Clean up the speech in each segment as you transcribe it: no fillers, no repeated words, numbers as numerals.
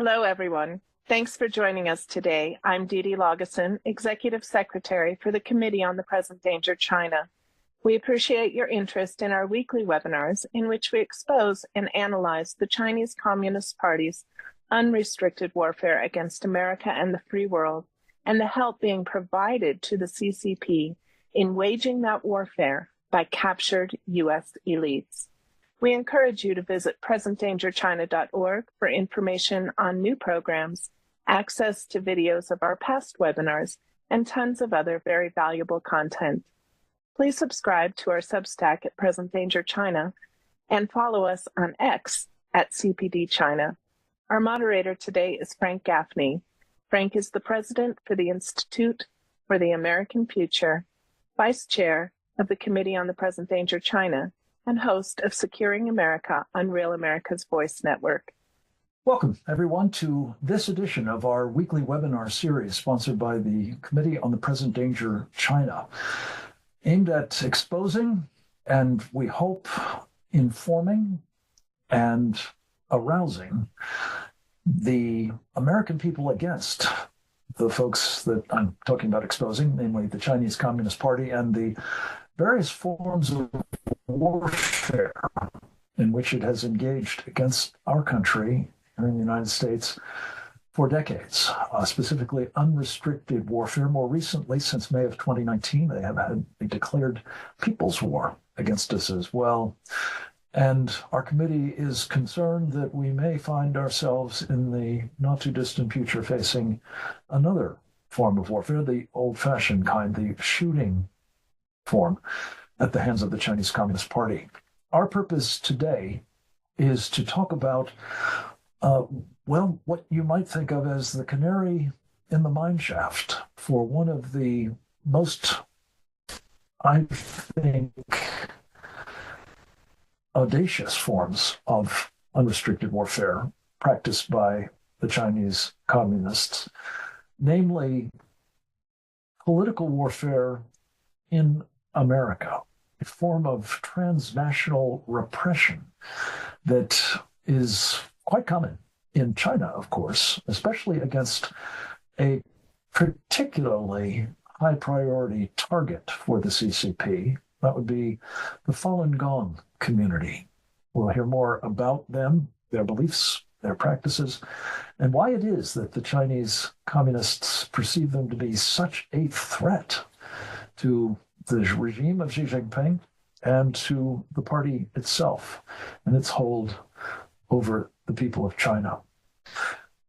Hello, everyone. Thanks for joining us today. I'm Dee Dee Lageson, Executive Secretary for the Committee on the Present Danger China. We appreciate your interest in our weekly webinars in which we expose and analyze the Chinese Communist Party's unrestricted warfare against America and the free world, and the help being provided to the CCP in waging that warfare by captured U.S. elites. We encourage you to visit presentdangerchina.org for information on new programs, access to videos of our past webinars, and tons of other very valuable content. Please subscribe to our Substack at Present Danger China and follow us on X at CPD China. Our moderator today is Frank Gaffney. Frank is the president for the Institute for the American Future, vice chair of the Committee on the Present Danger China, and host of Securing America on Real America's Voice Network. Welcome, everyone, to this edition of our weekly webinar series sponsored by the Committee on the Present Danger China, aimed at exposing and, we hope, informing and arousing the American people against the folks that I'm talking about exposing, namely the Chinese Communist Party and the various forms of warfare in which it has engaged against our country here in the United States for decades, specifically unrestricted warfare. More recently, since May of 2019, they have had a declared people's war against us as well. And our committee is concerned that we may find ourselves in the not too distant future facing another form of warfare, the old-fashioned kind, the shooting form at the hands of the Chinese Communist Party. Our purpose today is to talk about, what you might think of as the canary in the mine shaft for one of the most, I think, audacious forms of unrestricted warfare practiced by the Chinese communists, namely political warfare in America, a form of transnational repression that is quite common in China, of course, especially against a particularly high priority target for the CCP. That would be the Falun Gong community. We'll hear more about them, their beliefs, their practices, and why it is that the Chinese communists perceive them to be such a threat to the regime of Xi Jinping and to the party itself and its hold over the people of China.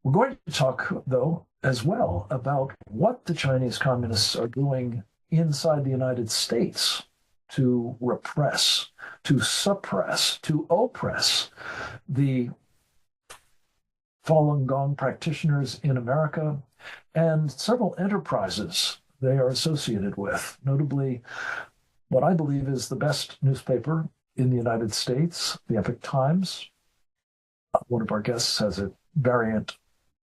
We're going to talk, though, as well about what the Chinese communists are doing inside the United States to repress, to suppress, to oppress the Falun Gong practitioners in America and several enterprises they are associated with, notably what I believe is the best newspaper in the United States, the Epoch Times. One of our guests has a variant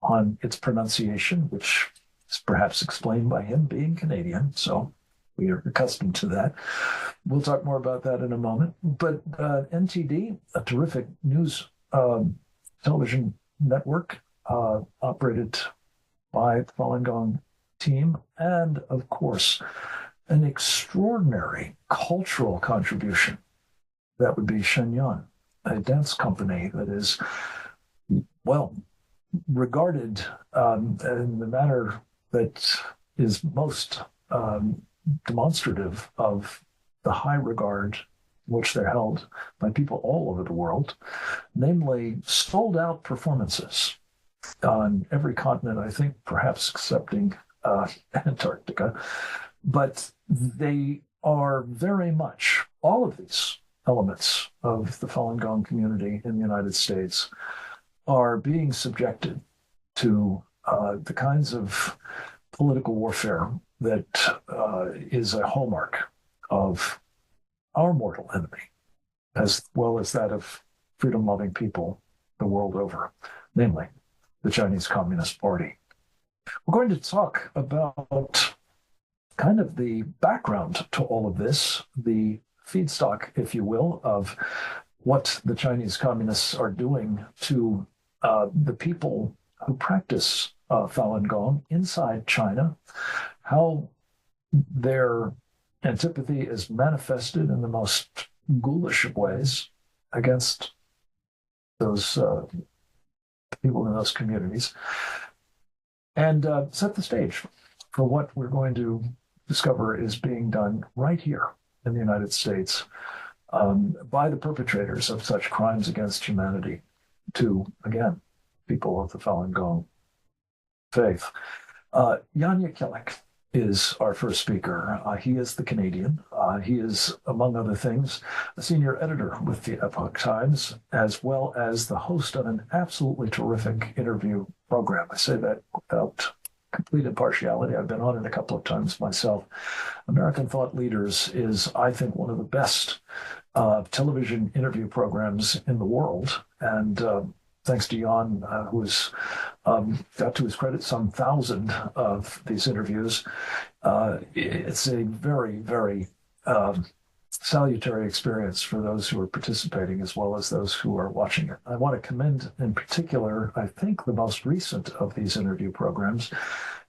on its pronunciation, which is perhaps explained by him being Canadian, so we are accustomed to that. We'll talk more about that in a moment. But NTD, a terrific news television network operated by the Falun Gong team, and of course, an extraordinary cultural contribution. That would be Shen Yun, a dance company that is, well, regarded in the manner that is most demonstrative of the high regard in which they're held by people all over the world, namely sold out performances on every continent, I think, perhaps excepting Antarctica. But they are very much, all of these elements of the Falun Gong community in the United States are being subjected to the kinds of political warfare that is a hallmark of our mortal enemy, as well as that of freedom-loving people the world over, namely the Chinese Communist Party. We're going to talk about kind of the background to all of this, the feedstock, if you will, of what the Chinese communists are doing to the people who practice Falun Gong inside China, how their antipathy is manifested in the most ghoulish of ways against those people in those communities, and set the stage for what we're going to discover is being done right here in the United States by the perpetrators of such crimes against humanity to, again, people of the Falun Gong faith. Jan Jekielek is our first speaker. He is the Canadian. He is, among other things, a senior editor with the Epoch Times, as well as the host of an absolutely terrific interview program. I say that without complete impartiality. I've been on it a couple of times myself. American Thought Leaders is, I think, one of the best television interview programs in the world. And thanks to Jan, who's got to his credit some 1,000 of these interviews. It's a very, very salutary experience for those who are participating as well as those who are watching it. I want to commend in particular, I think, the most recent of these interview programs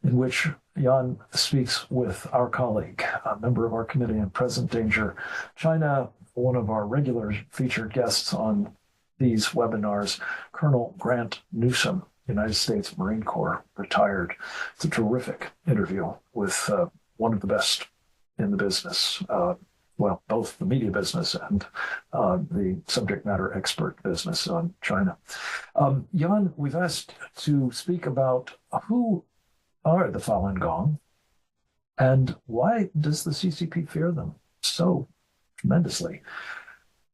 in which Jan speaks with our colleague, a member of our committee on present danger, China, one of our regular featured guests on these webinars, Colonel Grant Newsom, United States Marine Corps, retired. It's a terrific interview with one of the best in the business, well, both the media business and the subject matter expert business on China. Jan, we've asked to speak about who are the Falun Gong and why does the CCP fear them so tremendously?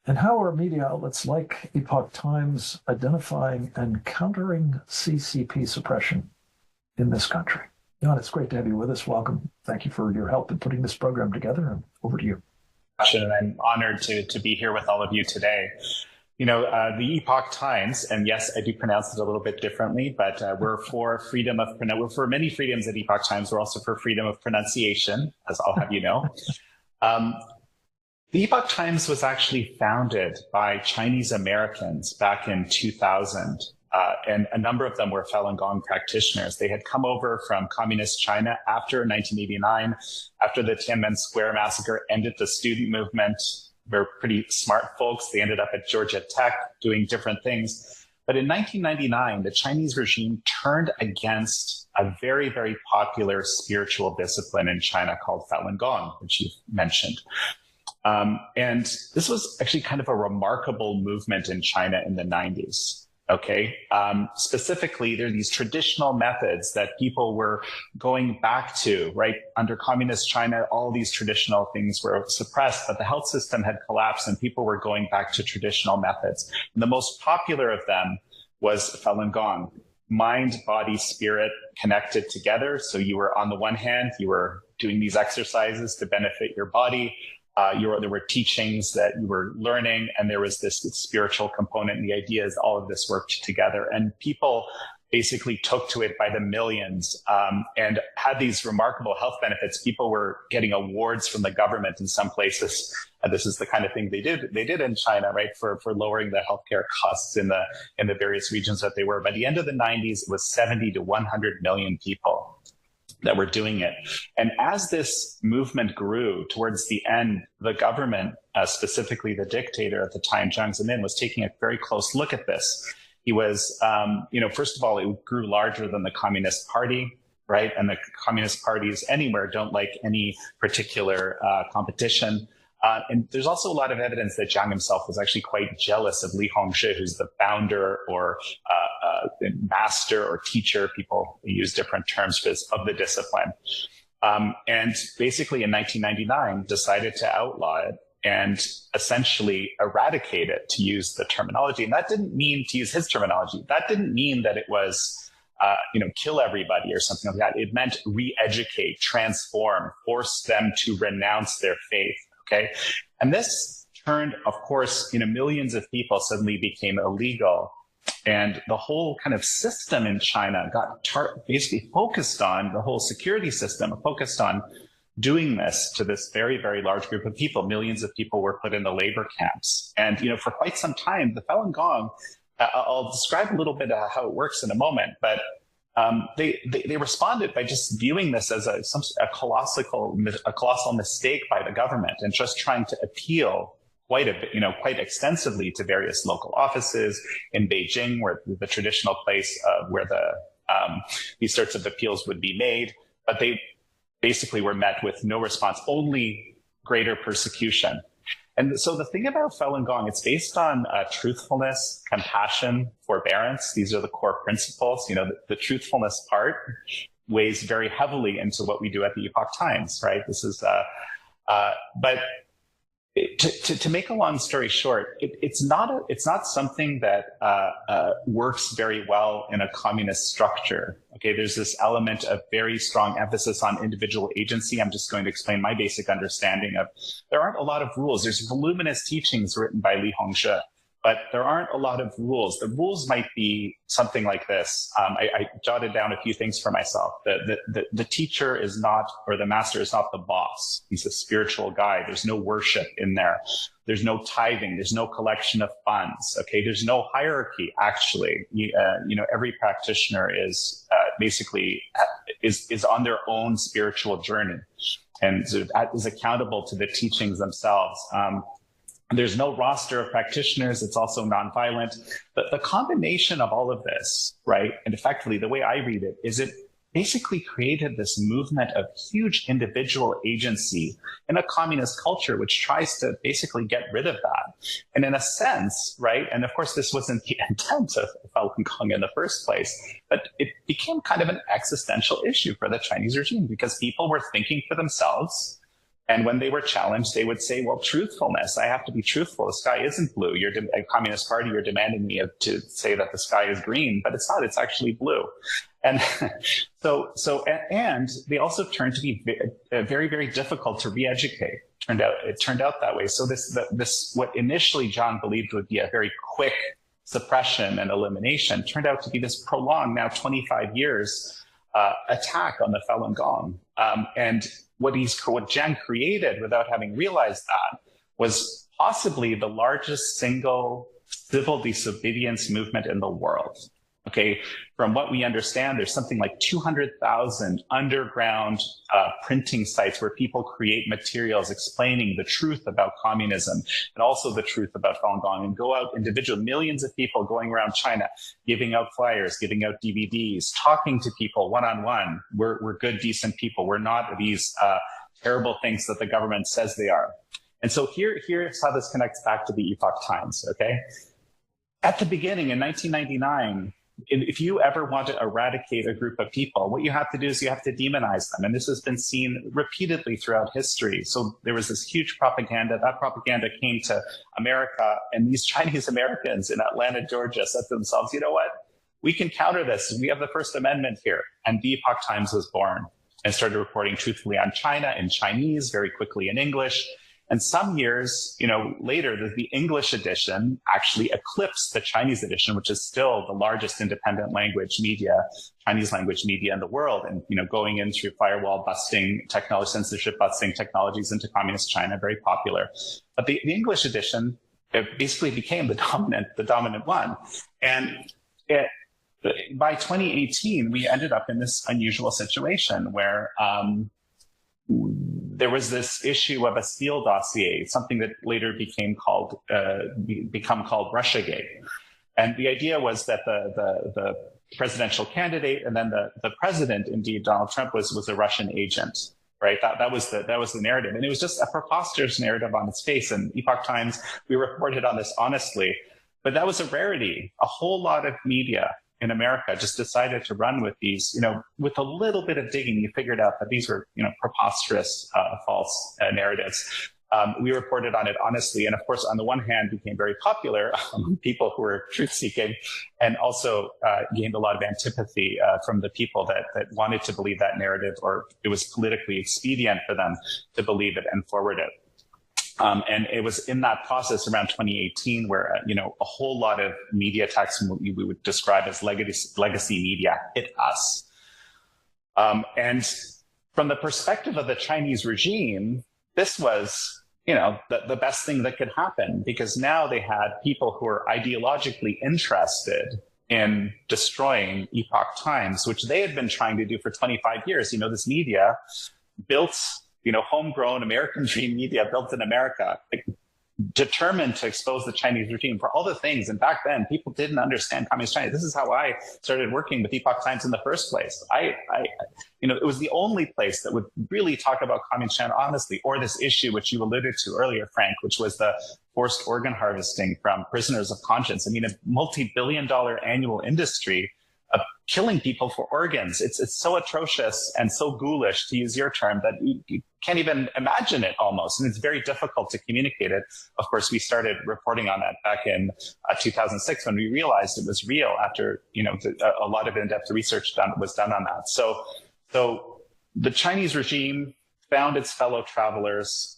And how are media outlets like Epoch Times identifying and countering CCP suppression in this country? Jan, it's great to have you with us. Welcome. Thank you for your help in putting this program together, and over to you. And I'm honored to be here with all of you today. You know, the Epoch Times, and yes, I do pronounce it a little bit differently, but we're for freedom of we're for many freedoms at Epoch Times. We're also for freedom of pronunciation, as I'll have you know. The Epoch Times was actually founded by Chinese Americans back in 2000, and a number of them were Falun Gong practitioners. They had come over from communist China after 1989, after the Tiananmen Square massacre ended the student movement. They're pretty smart folks. They ended up at Georgia Tech doing different things. But in 1999, the Chinese regime turned against a very, very popular spiritual discipline in China called Falun Gong, which you've mentioned. And this was actually kind of a remarkable movement in China in the 90s. Okay. Specifically, there are these traditional methods that people were going back to, right? Under communist China, all these traditional things were suppressed, but the health system had collapsed and people were going back to traditional methods. And the most popular of them was Falun Gong. Mind, body, spirit connected together. So you were, on the one hand, you were doing these exercises to benefit your body. There were teachings that you were learning, and there was this spiritual component. And the idea is all of this worked together, and people basically took to it by the millions, and had these remarkable health benefits. People were getting awards from the government in some places. This is the kind of thing they did in China, right, for lowering the healthcare costs in the various regions that they were. By the end of the 90s, it was 70 to 100 million people that were doing it. And as this movement grew towards the end, the government, specifically the dictator at the time, Jiang Zemin, was taking a very close look at this. He was, first of all, it grew larger than the Communist Party, right? And the Communist parties anywhere don't like any particular competition. And there's also a lot of evidence that Jiang himself was actually quite jealous of Li Hongzhi, who's the founder or master or teacher, people use different terms for this, of the discipline. And basically in 1999 decided to outlaw it and essentially eradicate it, to use the terminology. And that didn't mean, to use his terminology, that didn't mean that it was kill everybody or something like that. It meant re-educate, transform, force them to renounce their faith. Okay. And this turned, of course, millions of people suddenly became illegal. And the whole kind of system in China got basically focused on, the whole security system focused on doing this to this very, very large group of people. Millions of people were put in the labor camps. And, for quite some time, the Falun Gong I'll describe a little bit how it works in a moment, but they responded by just viewing this as a colossal mistake by the government and just trying to appeal quite extensively to various local offices in Beijing, where the traditional place where these sorts of appeals would be made. But they basically were met with no response, only greater persecution. And so the thing about Falun Gong, it's based on truthfulness, compassion, forbearance. These are the core principles. The truthfulness part weighs very heavily into what we do at the Epoch Times, right? This is, but to make a long story short, it's not something that works very well in a communist structure. Okay, there's this element of very strong emphasis on individual agency. I'm just going to explain my basic understanding of. There aren't a lot of rules. There's voluminous teachings written by Li Hongzhi, but there aren't a lot of rules. The rules might be something like this. I jotted down a few things for myself. The teacher is not, or the master is not the boss. He's a spiritual guide. There's no worship in there. There's no tithing. There's no collection of funds. Okay. There's no hierarchy, actually. Every practitioner is basically is on their own spiritual journey and is accountable to the teachings themselves. There's no roster of practitioners. It's also nonviolent. But the combination of all of this, right, and effectively the way I read it, is it basically created this movement of huge individual agency in a communist culture, which tries to basically get rid of that. And in a sense, right, and of course this wasn't the intent of Falun Gong in the first place, but it became kind of an existential issue for the Chinese regime because people were thinking for themselves. And when they were challenged, they would say, well, truthfulness, I have to be truthful. The sky isn't blue. You're a Communist Party. You're demanding me to say that the sky is green, but it's not. It's actually blue. And and they also turned to be very, very difficult to re-educate. It turned out that way. So this what initially John believed would be a very quick suppression and elimination turned out to be this prolonged, now 25 years, attack on the Falun Gong. And what Jiang created without having realized that was possibly the largest single civil disobedience movement in the world. Okay, from what we understand, there's something like 200,000 underground printing sites where people create materials explaining the truth about communism and also the truth about Falun Gong, and go out individual millions of people going around China, giving out flyers, giving out DVDs, talking to people one-on-one. We're good, decent people. We're not these terrible things that the government says they are. And so here's how this connects back to the Epoch Times, okay? At the beginning in 1999, if you ever want to eradicate a group of people, what you have to do is you have to demonize them. And this has been seen repeatedly throughout history. So there was this huge propaganda. That propaganda came to America, and these Chinese Americans in Atlanta, Georgia said to themselves, you know what? We can counter this. We have the First Amendment here. And the Epoch Times was born and started reporting truthfully on China in Chinese, very quickly in English. And some years, later, the English edition actually eclipsed the Chinese edition, which is still the largest independent language media, Chinese language media in the world. And, going in through firewall busting technology, censorship busting technologies into communist China, very popular. But the English edition, it basically became the dominant one. And by 2018, we ended up in this unusual situation where, there was this issue of a Steele dossier, something that later become called Russiagate. And the idea was that the presidential candidate and then the president, indeed, Donald Trump, was a Russian agent, right? That was the narrative. And it was just a preposterous narrative on its face. And Epoch Times, we reported on this honestly, but that was a rarity. A whole lot of media in America just decided to run with these, with a little bit of digging, you figured out that these were, preposterous, false narratives. We reported on it honestly, and of course, on the one hand, became very popular among people who were truth-seeking, and also gained a lot of antipathy from the people that wanted to believe that narrative, or it was politically expedient for them to believe it and forward it. And it was in that process around 2018 where, a whole lot of media attacks we would describe as legacy media hit us. And from the perspective of the Chinese regime, this was the best thing that could happen, because now they had people who were ideologically interested in destroying Epoch Times, which they had been trying to do for 25 years. This media built, homegrown American dream media built in America, determined to expose the Chinese regime for all the things. And back then, people didn't understand Communist China. This is how I started working with Epoch Times in the first place. It was the only place that would really talk about Communist China honestly, or this issue which you alluded to earlier, Frank, which was the forced organ harvesting from prisoners of conscience. A multi-billion-dollar annual industry of killing people for organs. It's so atrocious and so ghoulish, to use your term, that you can't even imagine it almost. And it's very difficult to communicate it. Of course, we started reporting on that back in 2006 when we realized it was real after, a lot of in-depth research was done on that. So the Chinese regime found its fellow travelers,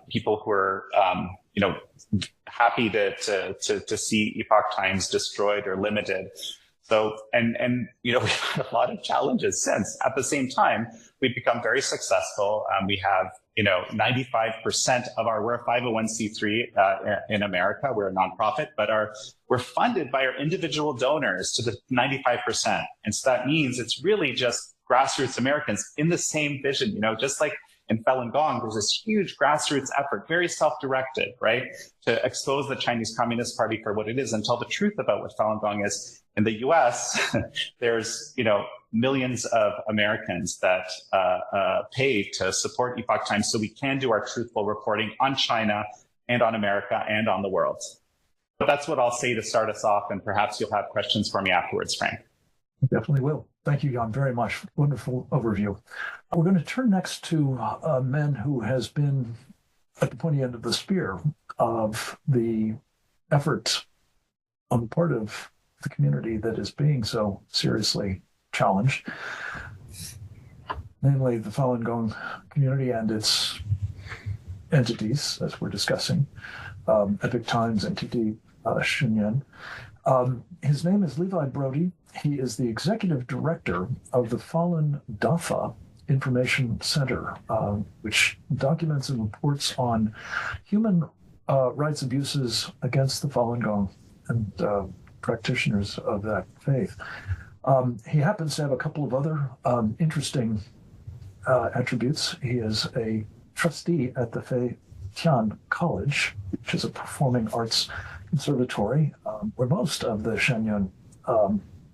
people who were, happy to see Epoch Times destroyed or limited. So, and we've had a lot of challenges since. At the same time, we've become very successful. We have, 95% of we're a 501c3 in America. We're a nonprofit, but we're funded by our individual donors to the 95%. And so that means it's really just grassroots Americans in the same vision, just like in Falun Gong, there's this huge grassroots effort, very self-directed, right, to expose the Chinese Communist Party for what it is and tell the truth about what Falun Gong is. In the U.S., there's, millions of Americans that pay to support Epoch Times so we can do our truthful reporting on China and on America and on the world. But that's what I'll say to start us off, and perhaps you'll have questions for me afterwards, Frank. Definitely will. Thank you, Jan, very much. Wonderful overview. We're going to turn next to a man who has been at the pointy end of the spear of the effort on the part of the community that is being so seriously challenged, namely the Falun Gong community and its entities, as we're discussing, Epoch Times, NTD, Shen Yun. His name is Levi Brody. He is the executive director of the Falun Dafa Information Center, which documents and reports on human rights abuses against the Falun Gong and practitioners of that faith. He happens to have a couple of other interesting attributes. He is a trustee at the Fei Tian College, which is a performing arts conservatory, where most of the Shen Yun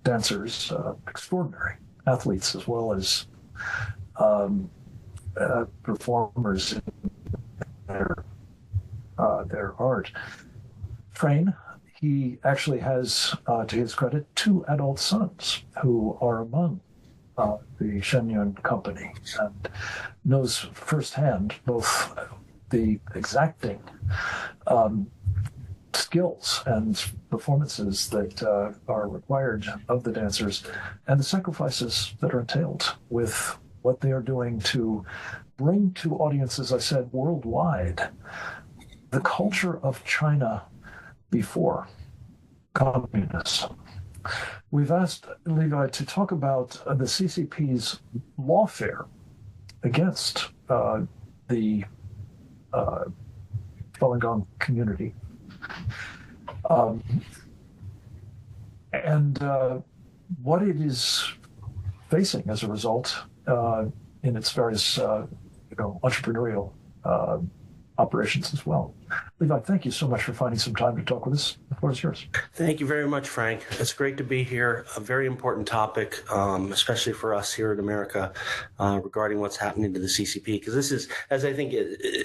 dancers, extraordinary athletes, as well as performers in their art, train. He actually has, to his credit, 2 adult sons who are among the Shen Yun company, and knows firsthand both the exacting skills and performances that are required of the dancers and the sacrifices that are entailed with what they are doing to bring to audiences, I said, worldwide, the culture of China before communism. We've asked Levi to talk about the CCP's lawfare against the Falun Gong community. And what it is facing as a result in its various entrepreneurial operations as well. Levi, thank you so much for finding some time to talk with us. The floor is yours. Thank you very much, Frank. It's great to be here. A very important topic, especially for us here in America, regarding what's happening to the CCP, because this is, as I think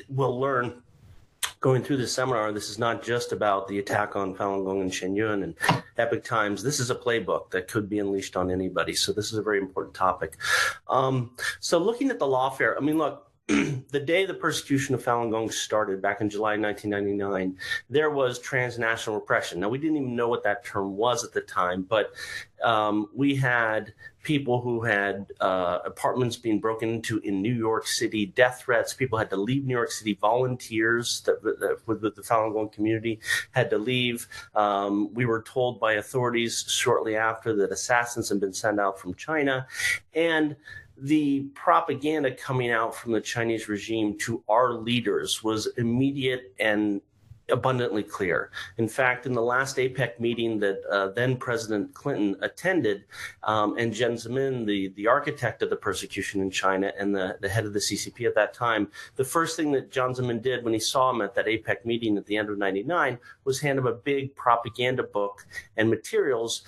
we'll learn going through this seminar, this is not just about the attack on Falun Gong and Shen Yun and Epoch Times. This is a playbook that could be unleashed on anybody. So this is a very important topic. So looking at the lawfare, look, the day the persecution of Falun Gong started back in July 1999, there was transnational repression. Now, we didn't even know what that term was at the time, but we had people who had apartments being broken into in New York City, death threats. People had to leave New York City. Volunteers with the Falun Gong community had to leave. We were told by authorities shortly after that assassins had been sent out from China. And the propaganda coming out from the Chinese regime to our leaders was immediate and abundantly clear. In fact, in the last APEC meeting that then President Clinton attended, and Jiang Zemin, the architect of the persecution in China and the head of the CCP at that time, the first thing that Jiang Zemin did when he saw him at that APEC meeting at the end of '99 was hand him a big propaganda book and materials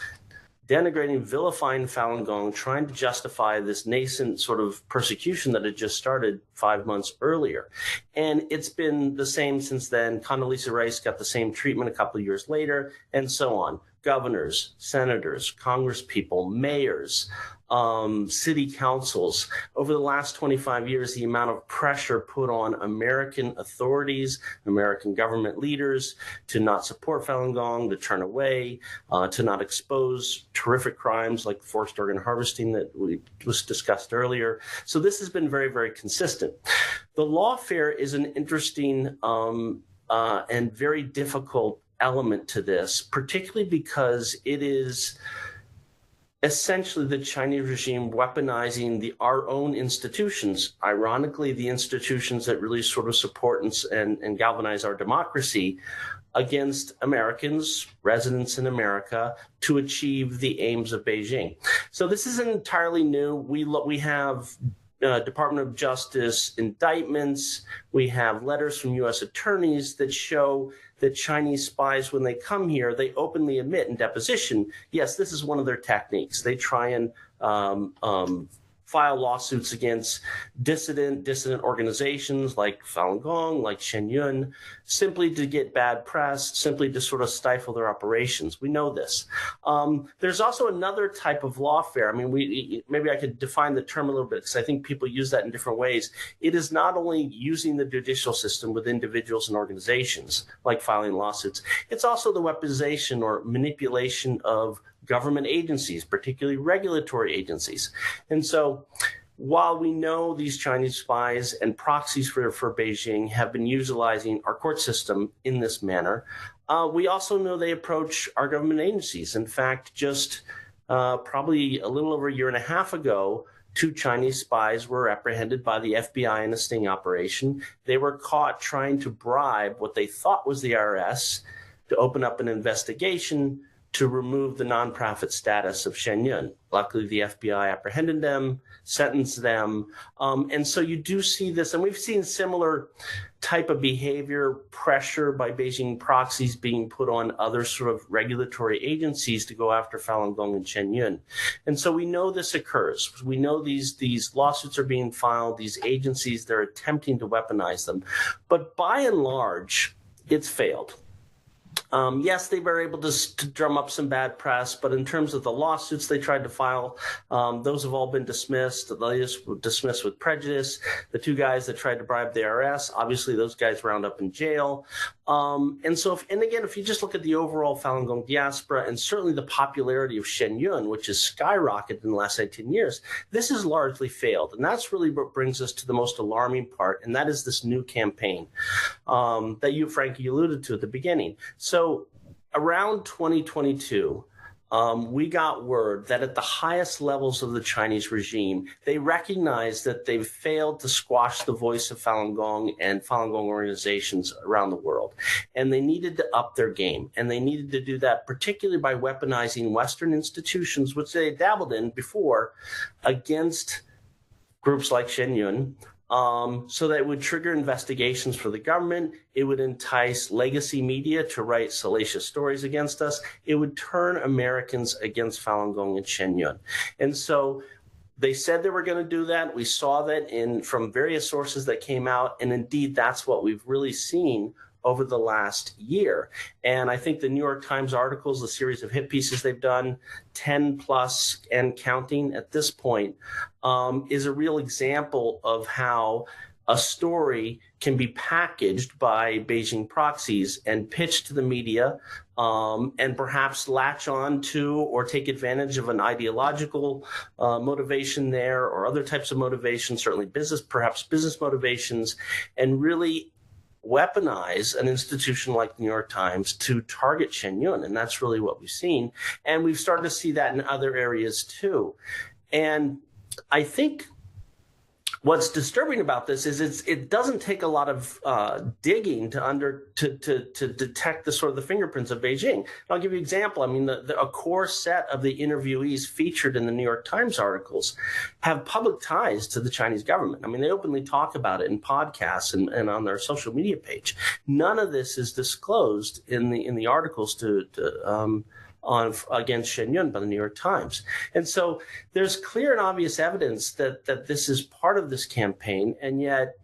denigrating, vilifying Falun Gong, trying to justify this nascent sort of persecution that had just started 5 months earlier. And it's been the same since then. Condoleezza Rice got the same treatment a couple of years later, and so on. Governors, senators, congresspeople, mayors, city councils. Over the last 25 years, the amount of pressure put on American authorities, American government leaders to not support Falun Gong, to turn away, to not expose terrific crimes like forced organ harvesting that was discussed earlier. So this has been very, very consistent. The lawfare is an interesting and very difficult element to this, particularly because it is essentially the Chinese regime weaponizing our own institutions. Ironically, the institutions that really sort of support and galvanize our democracy against Americans, residents in America, to achieve the aims of Beijing. So this isn't entirely new. We have Department of Justice indictments. We have letters from U.S. attorneys that show that Chinese spies, when they come here, they openly admit in deposition, yes, this is one of their techniques. They try and file lawsuits against dissident organizations like Falun Gong, like Shen Yun, simply to get bad press, simply to sort of stifle their operations. We know this. There's also another type of lawfare. I mean, maybe I could define the term a little bit because I think people use that in different ways. It is not only using the judicial system with individuals and organizations, like filing lawsuits. It's also the weaponization or manipulation of government agencies, particularly regulatory agencies. And so while we know these Chinese spies and proxies for Beijing have been utilizing our court system in this manner, we also know they approach our government agencies. In fact, just probably a little over a year and a half ago, 2 Chinese spies were apprehended by the FBI in a sting operation. They were caught trying to bribe what they thought was the IRS to open up an investigation to remove the nonprofit status of Shen Yun. Luckily, the FBI apprehended them, sentenced them. And so you do see this, and we've seen similar type of behavior, pressure by Beijing proxies being put on other sort of regulatory agencies to go after Falun Gong and Shen Yun. And so we know this occurs. We know these lawsuits are being filed, these agencies, they're attempting to weaponize them. But by and large, it's failed. Yes, they were able to drum up some bad press, but in terms of the lawsuits they tried to file, those have all been dismissed. The latest were dismissed with prejudice. The 2 guys that tried to bribe the IRS, obviously those guys wound up in jail. And so, if you just look at the overall Falun Gong diaspora and certainly the popularity of Shen Yun, which has skyrocketed in the last 18 years, this has largely failed. And that's really what brings us to the most alarming part, and that is this new campaign that you, Frankie, alluded to at the beginning. So around 2022, we got word that at the highest levels of the Chinese regime, they recognized that they've failed to squash the voice of Falun Gong and Falun Gong organizations around the world. And they needed to up their game. And they needed to do that particularly by weaponizing Western institutions, which they had dabbled in before, against groups like Shen Yun, so that it would trigger investigations for the government. It would entice legacy media to write salacious stories against us. It would turn Americans against Falun Gong and Shen Yun. And so they said they were going to do that. We saw that from various sources that came out. And indeed, that's what we've really seen over the last year. And I think the New York Times articles, the series of hit pieces they've done, 10 plus and counting at this point, is a real example of how a story can be packaged by Beijing proxies and pitched to the media, and perhaps latch on to or take advantage of an ideological motivation there, or other types of motivations, certainly perhaps business motivations, and really weaponize an institution like the New York Times to target Shen Yun. And that's really what we've seen. And we've started to see that in other areas too. And I think what's disturbing about this is it doesn't take a lot of digging to detect the sort of the fingerprints of Beijing. And I'll give you an example. I mean, a core set of the interviewees featured in the New York Times articles have public ties to the Chinese government. I mean, they openly talk about it in podcasts and on their social media page. None of this is disclosed in the articles against Shen Yun by the New York Times. And so there's clear and obvious evidence that this is part of this campaign, and yet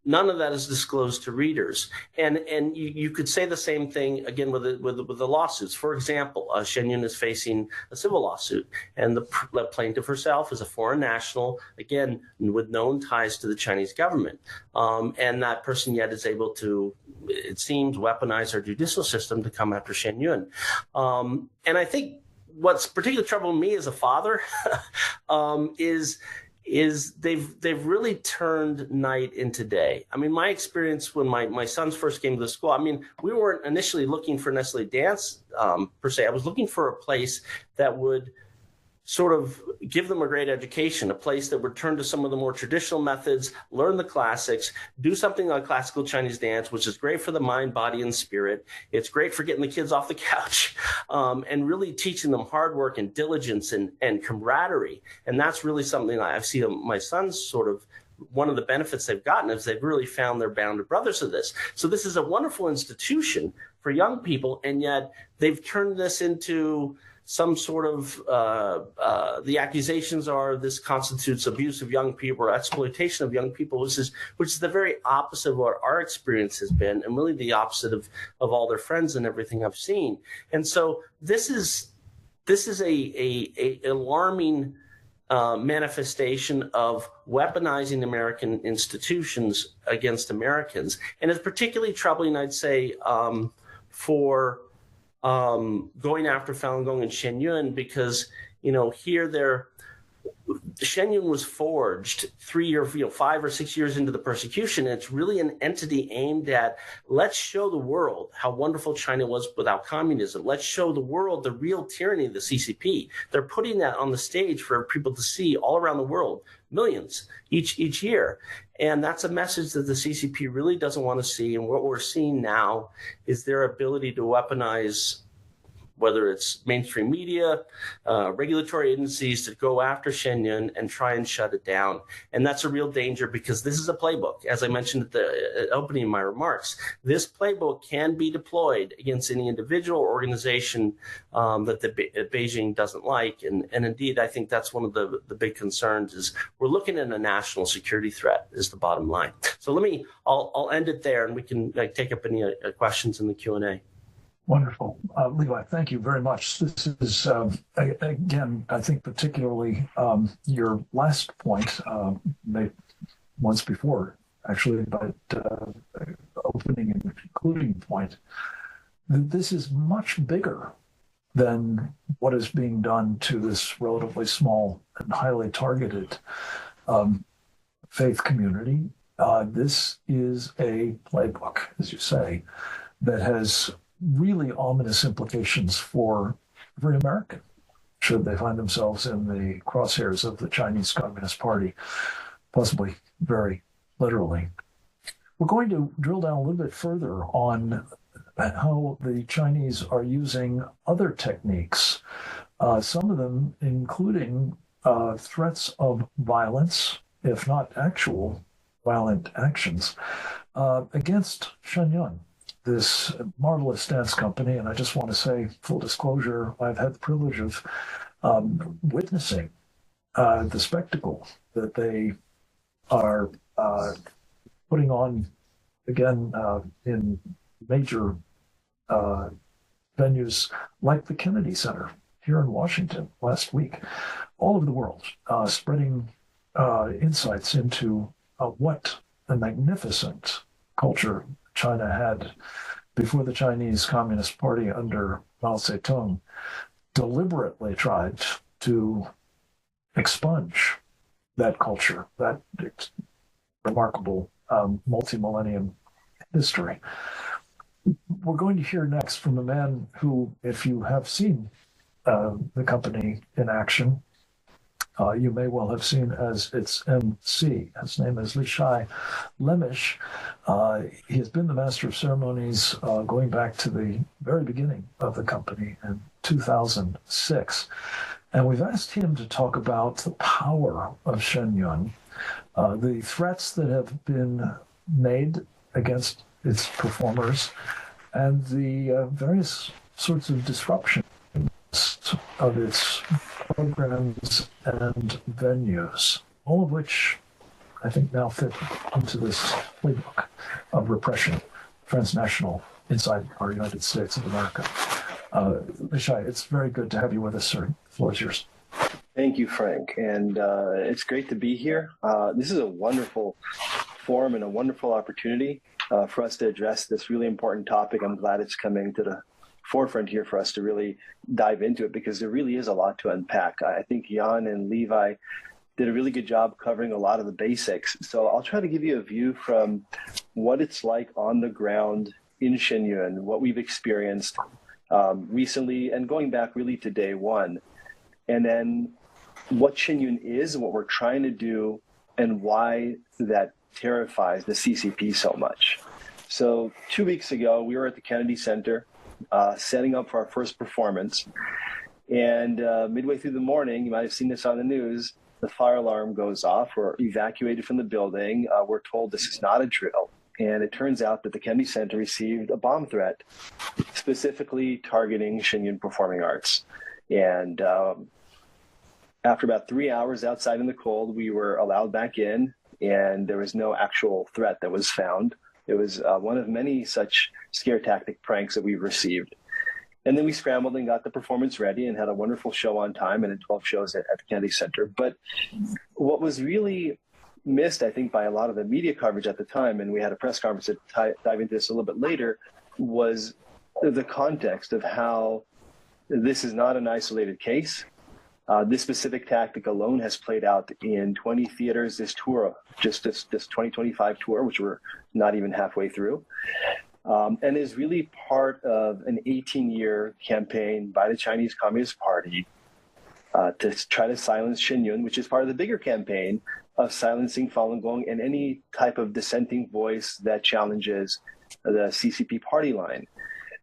none of that is disclosed to readers. And you could say the same thing again with the lawsuits. For example, Shen Yun is facing a civil lawsuit, and the plaintiff herself is a foreign national, again, with known ties to the Chinese government. And that person yet is able to, it seems, weaponize our judicial system to come after Shen Yun. And I think what's particularly troubling me as a father is they've really turned night into day. I mean, my experience when my sons first came to the school, I mean, we weren't initially looking for necessarily dance per se. I was looking for a place that would sort of give them a great education, a place that would turn to some of the more traditional methods, learn the classics, do something like classical Chinese dance, which is great for the mind, body, and spirit. It's great for getting the kids off the couch and really teaching them hard work and diligence and camaraderie. And that's really something I've seen my sons sort of, one of the benefits they've gotten is they've really found their bonded brothers of this. So this is a wonderful institution for young people, and yet they've turned this into some sort of, the accusations are this constitutes abuse of young people or exploitation of young people, which is the very opposite of what our experience has been, and really the opposite of all their friends and everything I've seen. And so this is a alarming manifestation of weaponizing American institutions against Americans. And it's particularly troubling, I'd say, for going after Falun Gong and Shen Yun, because, here Shen Yun was forged 5 or 6 years into the persecution. And it's really an entity aimed at, let's show the world how wonderful China was without communism. Let's show the world the real tyranny of the CCP. They're putting that on the stage for people to see all around the world, millions each year. And that's a message that the CCP really doesn't want to see. And what we're seeing now is their ability to weaponize, whether it's mainstream media, regulatory agencies, to go after Shen Yun and try and shut it down. And that's a real danger, because this is a playbook. As I mentioned at the opening of my remarks, this playbook can be deployed against any individual or organization that Beijing doesn't like. And indeed, I think that's one of the big concerns, is we're looking at a national security threat is the bottom line. So I'll end it there, and we can take up any questions in the Q&A. Wonderful. Levi, thank you very much. This is, again, I think particularly your last point, made once before, actually, but opening and concluding point, this is much bigger than what is being done to this relatively small and highly targeted faith community. This is a playbook, as you say, that has really ominous implications for every American, should they find themselves in the crosshairs of the Chinese Communist Party, possibly very literally. We're going to drill down a little bit further on how the Chinese are using other techniques, some of them including threats of violence, if not actual violent actions, against Shen Yun, this marvelous dance company. And I just want to say, full disclosure, I've had the privilege of witnessing the spectacle that they are putting on, again, in major venues like the Kennedy Center here in Washington last week, all over the world, spreading insights into what a magnificent culture China had before the Chinese Communist Party under Mao Zedong deliberately tried to expunge that culture, that remarkable multi-millennium history. We're going to hear next from a man who, if you have seen the company in action, you may well have seen as its MC. His name is Lishai Lemish. He has been the master of ceremonies going back to the very beginning of the company in 2006. And we've asked him to talk about the power of Shen Yun, the threats that have been made against its performers, and the various sorts of disruptions of its programs and venues, all of which I think now fit into this playbook of repression, transnational, inside our United States of America. Lishai, it's very good to have you with us, sir. The floor is yours. Thank you, Frank. And it's great to be here. This is a wonderful forum and a wonderful opportunity for us to address this really important topic. I'm glad it's coming to the forefront here for us to really dive into it, because there really is a lot to unpack. I think Jan and Levi did a really good job covering a lot of the basics. So I'll try to give you a view from what it's like on the ground in Shen Yun, what we've experienced recently and going back really to day one, and then what Shen Yun is and what we're trying to do and why that terrifies the CCP so much. So 2 weeks ago, we were at the Kennedy Center setting up for our first performance. And midway through the morning, you might have seen this on the news, the fire alarm goes off. We're evacuated from the building. We're told this is not a drill. And it turns out that the Kennedy Center received a bomb threat, specifically targeting Shen Yun Performing Arts. And after about 3 hours outside in the cold, we were allowed back in, and there was no actual threat that was found. It was one of many such scare tactic pranks that we've received. And then we scrambled and got the performance ready and had a wonderful show on time and had 12 shows at the Kennedy Center. But what was really missed, I think, by a lot of the media coverage at the time, and we had a press conference to dive into this a little bit later, was the context of how this is not an isolated case. This specific tactic alone has played out in 20 theaters this tour, just this 2025 tour, which we're not even halfway through, and is really part of an 18-year campaign by the Chinese Communist Party to try to silence Shen Yun, which is part of the bigger campaign of silencing Falun Gong and any type of dissenting voice that challenges the CCP party line.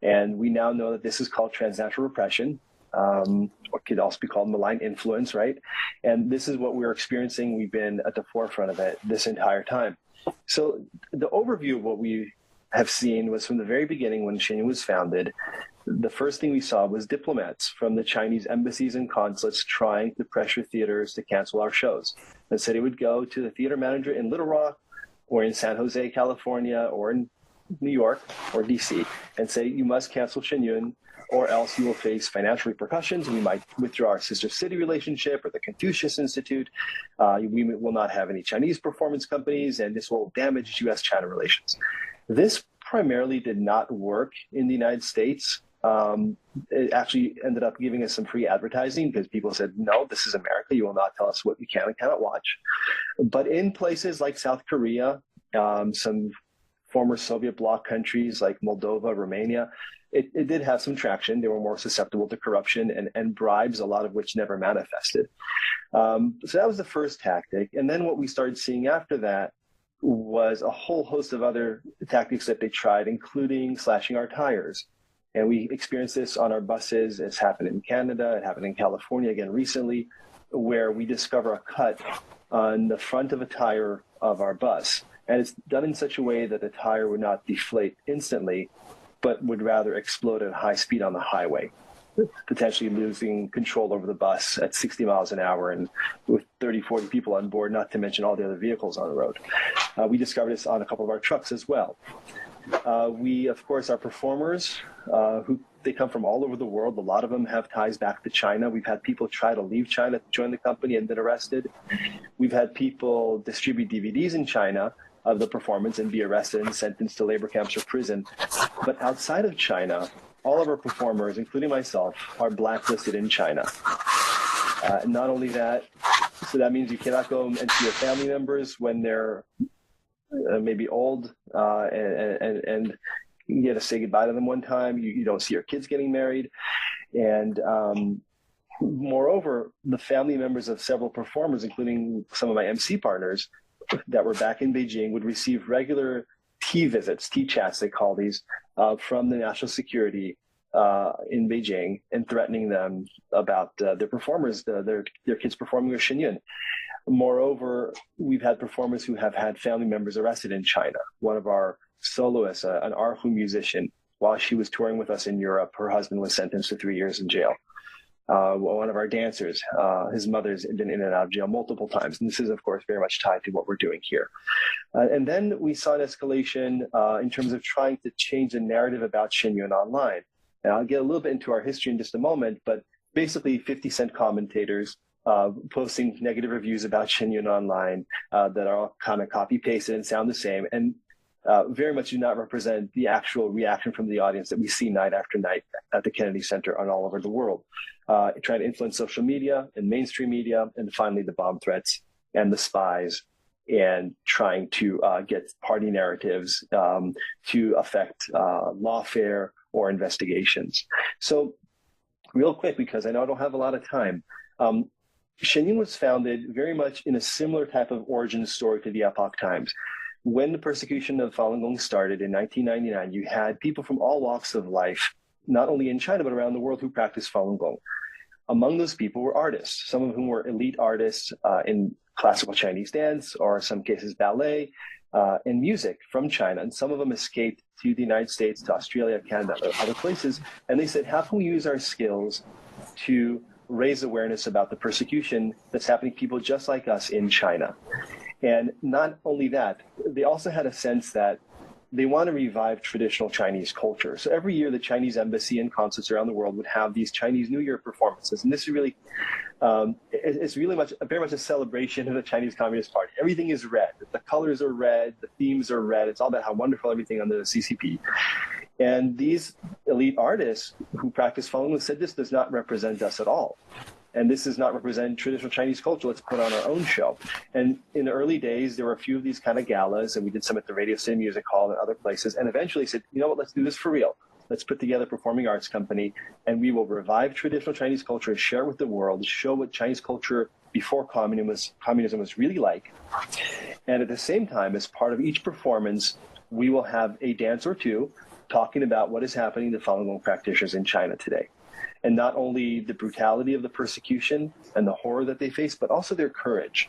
And we now know that this is called transnational repression. What could also be called malign influence, right? And this is what we're experiencing. We've been at the forefront of it this entire time. So the overview of what we have seen was from the very beginning when Shen Yun was founded, the first thing we saw was diplomats from the Chinese embassies and consulates trying to pressure theaters to cancel our shows. And said he would go to the theater manager in Little Rock or in San Jose, California, or in New York or DC and say, you must cancel Shen Yun, or else you will face financial repercussions. We might withdraw our sister city relationship or the Confucius Institute. We will not have any Chinese performance companies, and this will damage U.S.-China relations. This primarily did not work in the United States. It actually ended up giving us some free advertising because people said, no, this is America. You will not tell us what you can and cannot watch. But in places like South Korea, some former Soviet bloc countries like Moldova, Romania, it did have some traction. They were more susceptible to corruption and bribes, a lot of which never manifested. So that was the first tactic. And then what we started seeing after that was a whole host of other tactics that they tried, including slashing our tires. And we experienced this on our buses. It's happened in Canada. It happened in California again recently, where we discover a cut on the front of a tire of our bus. And it's done in such a way that the tire would not deflate instantly, but would rather explode at high speed on the highway, potentially losing control over the bus at 60 miles an hour and with 30, 40 people on board, not to mention all the other vehicles on the road. We discovered this on a couple of our trucks as well. We, of course, are performers who they come from all over the world. A lot of them have ties back to China. We've had people try to leave China to join the company and been arrested. We've had people distribute DVDs in China of the performance and be arrested and sentenced to labor camps or prison. But outside of China, all of our performers, including myself, are blacklisted in China. Not only that, so that means you cannot go and see your family members when they're maybe old and you get to say goodbye to them one time. You don't see your kids getting married. And Moreover, the family members of several performers, including some of my MC partners that were back in Beijing, would receive regular tea visits, tea chats they call these, from the national security in Beijing, and threatening them about their performers, their kids performing with Shen Yun. Moreover, we've had performers who have had family members arrested in China. One of our soloists, an erhu musician, while she was touring with us in Europe, her husband was sentenced to 3 years in jail. One of our dancers, his mother's been in and out of jail multiple times. And this is, of course, very much tied to what we're doing here. And then we saw an escalation in terms of trying to change the narrative about Shen Yun online. And I'll get a little bit into our history in just a moment, but basically 50-cent commentators posting negative reviews about Shen Yun online that are all kind of copy-pasted and sound the same, and very much do not represent the actual reaction from the audience that we see night after night at the Kennedy Center and all over the world. Trying to influence social media and mainstream media, and finally the bomb threats and the spies, and trying to get party narratives to affect lawfare or investigations. So real quick, because I know I don't have a lot of time, Shen Yun was founded very much in a similar type of origin story to the Epoch Times. When the persecution of Falun Gong started in 1999, you had people from all walks of life, not only in China, but around the world, who practiced Falun Gong. Among those people were artists, some of whom were elite artists in classical Chinese dance, or in some cases ballet, and music from China. And some of them escaped to the United States, to Australia, Canada, other places. And they said, how can we use our skills to raise awareness about the persecution that's happening to people just like us in China? And not only that, they also had a sense that they want to revive traditional Chinese culture. So every year, the Chinese embassy and consulates around the world would have these Chinese New Year performances. And this is really, it's really very much a celebration of the Chinese Communist Party. Everything is red. The colors are red. The themes are red. It's all about how wonderful everything under the CCP. And these elite artists who practice Falun Gong said, this does not represent us at all. And this does not represent traditional Chinese culture. Let's put on our own show. And in the early days, there were a few of these kind of galas, and we did some at the Radio City Music Hall and other places. And eventually said, you know what, let's do this for real. Let's put together a performing arts company, and we will revive traditional Chinese culture, share it with the world, show what Chinese culture before communism was really like. And at the same time, as part of each performance, we will have a dance or two talking about what is happening to Falun Gong practitioners in China today. And not only the brutality of the persecution and the horror that they face, but also their courage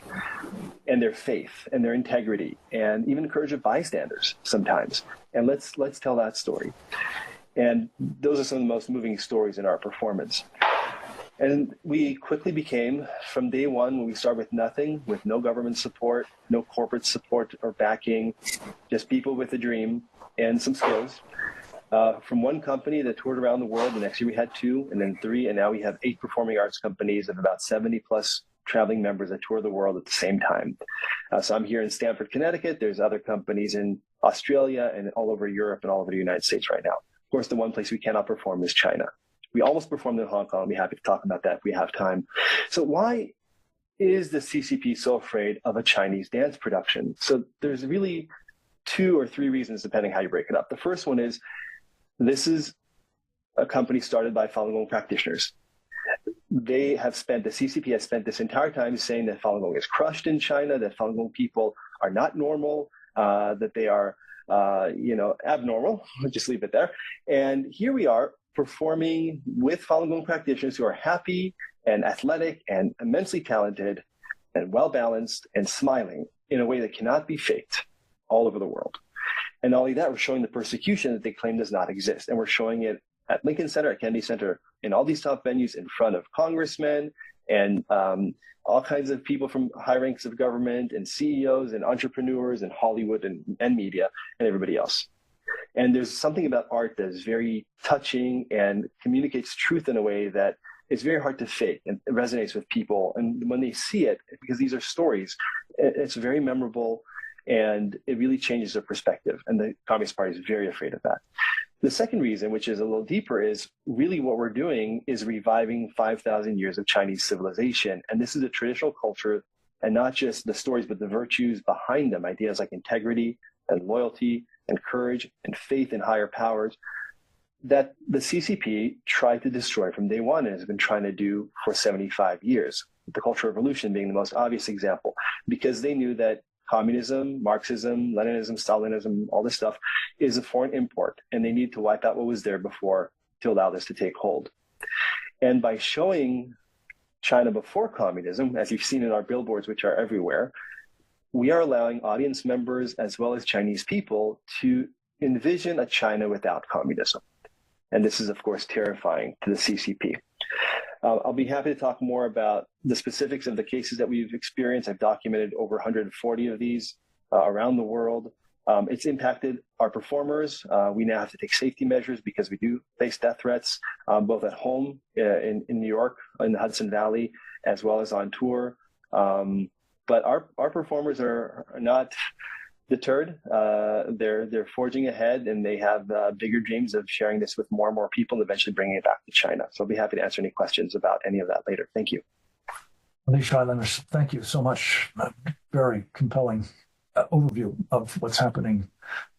and their faith and their integrity, and even the courage of bystanders sometimes. And let's tell that story. And those are some of the most moving stories in our performance. And we quickly became, from day one, when we started with nothing, with no government support, no corporate support or backing, just people with a dream and some skills. From one company that toured around the world, the next year we had 2, and then 3, and now we have 8 performing arts companies of about 70 plus traveling members that tour the world at the same time. So I'm here in Stamford, Connecticut. There's other companies in Australia and all over Europe and all over the United States right now. Of course, the one place we cannot perform is China. We almost performed in Hong Kong. I'll be happy to talk about that if we have time. So why is the CCP so afraid of a Chinese dance production? So there's really 2 or 3 reasons, depending how you break it up. The first one is, this is a company started by Falun Gong practitioners. The CCP has spent this entire time saying that Falun Gong is crushed in China, that Falun Gong people are not normal, that they are, abnormal. We'll just leave it there. And here we are performing with Falun Gong practitioners who are happy and athletic and immensely talented and well-balanced and smiling in a way that cannot be faked all over the world. And not only that, we're showing the persecution that they claim does not exist. And we're showing it at Lincoln Center, at Kennedy Center, in all these top venues in front of congressmen and all kinds of people from high ranks of government and CEOs and entrepreneurs and Hollywood and media and everybody else. And there's something about art that is very touching and communicates truth in a way that is very hard to fake, and it resonates with people. And when they see it, because these are stories, it's very memorable. And it really changes their perspective. And the Communist Party is very afraid of that. The second reason, which is a little deeper, is really what we're doing is reviving 5,000 years of Chinese civilization. And this is a traditional culture, and not just the stories, but the virtues behind them, ideas like integrity and loyalty and courage and faith in higher powers. that the CCP tried to destroy from day one and has been trying to do for 75 years, the Cultural Revolution being the most obvious example, because they knew that communism, Marxism, Leninism, Stalinism, all this stuff is a foreign import, and they need to wipe out what was there before to allow this to take hold. And by showing China before communism, as you've seen in our billboards, which are everywhere, we are allowing audience members as well as Chinese people to envision a China without communism. And this is, of course, terrifying to the CCP. I'll be happy to talk more about the specifics of the cases that we've experienced. I've documented over 140 of these around the world. It's impacted our performers. We now have to take safety measures because we do face death threats, both at home in New York, in the Hudson Valley, as well as on tour. But our performers are not deterred. They're forging ahead, and they have bigger dreams of sharing this with more and more people and eventually bringing it back to China. So I'll be happy to answer any questions about any of that later. Thank you. Alicia Islanders, thank you so much. Very compelling overview of what's happening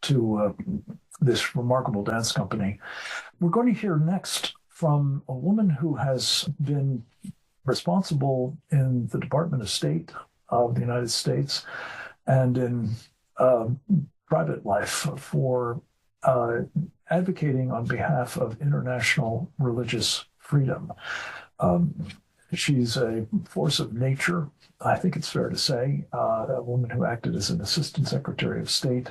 to this remarkable dance company. We're going to hear next from a woman who has been responsible in the Department of State of the United States and in private life for advocating on behalf of international religious freedom. She's a force of nature, I think it's fair to say, a woman who acted as an Assistant Secretary of State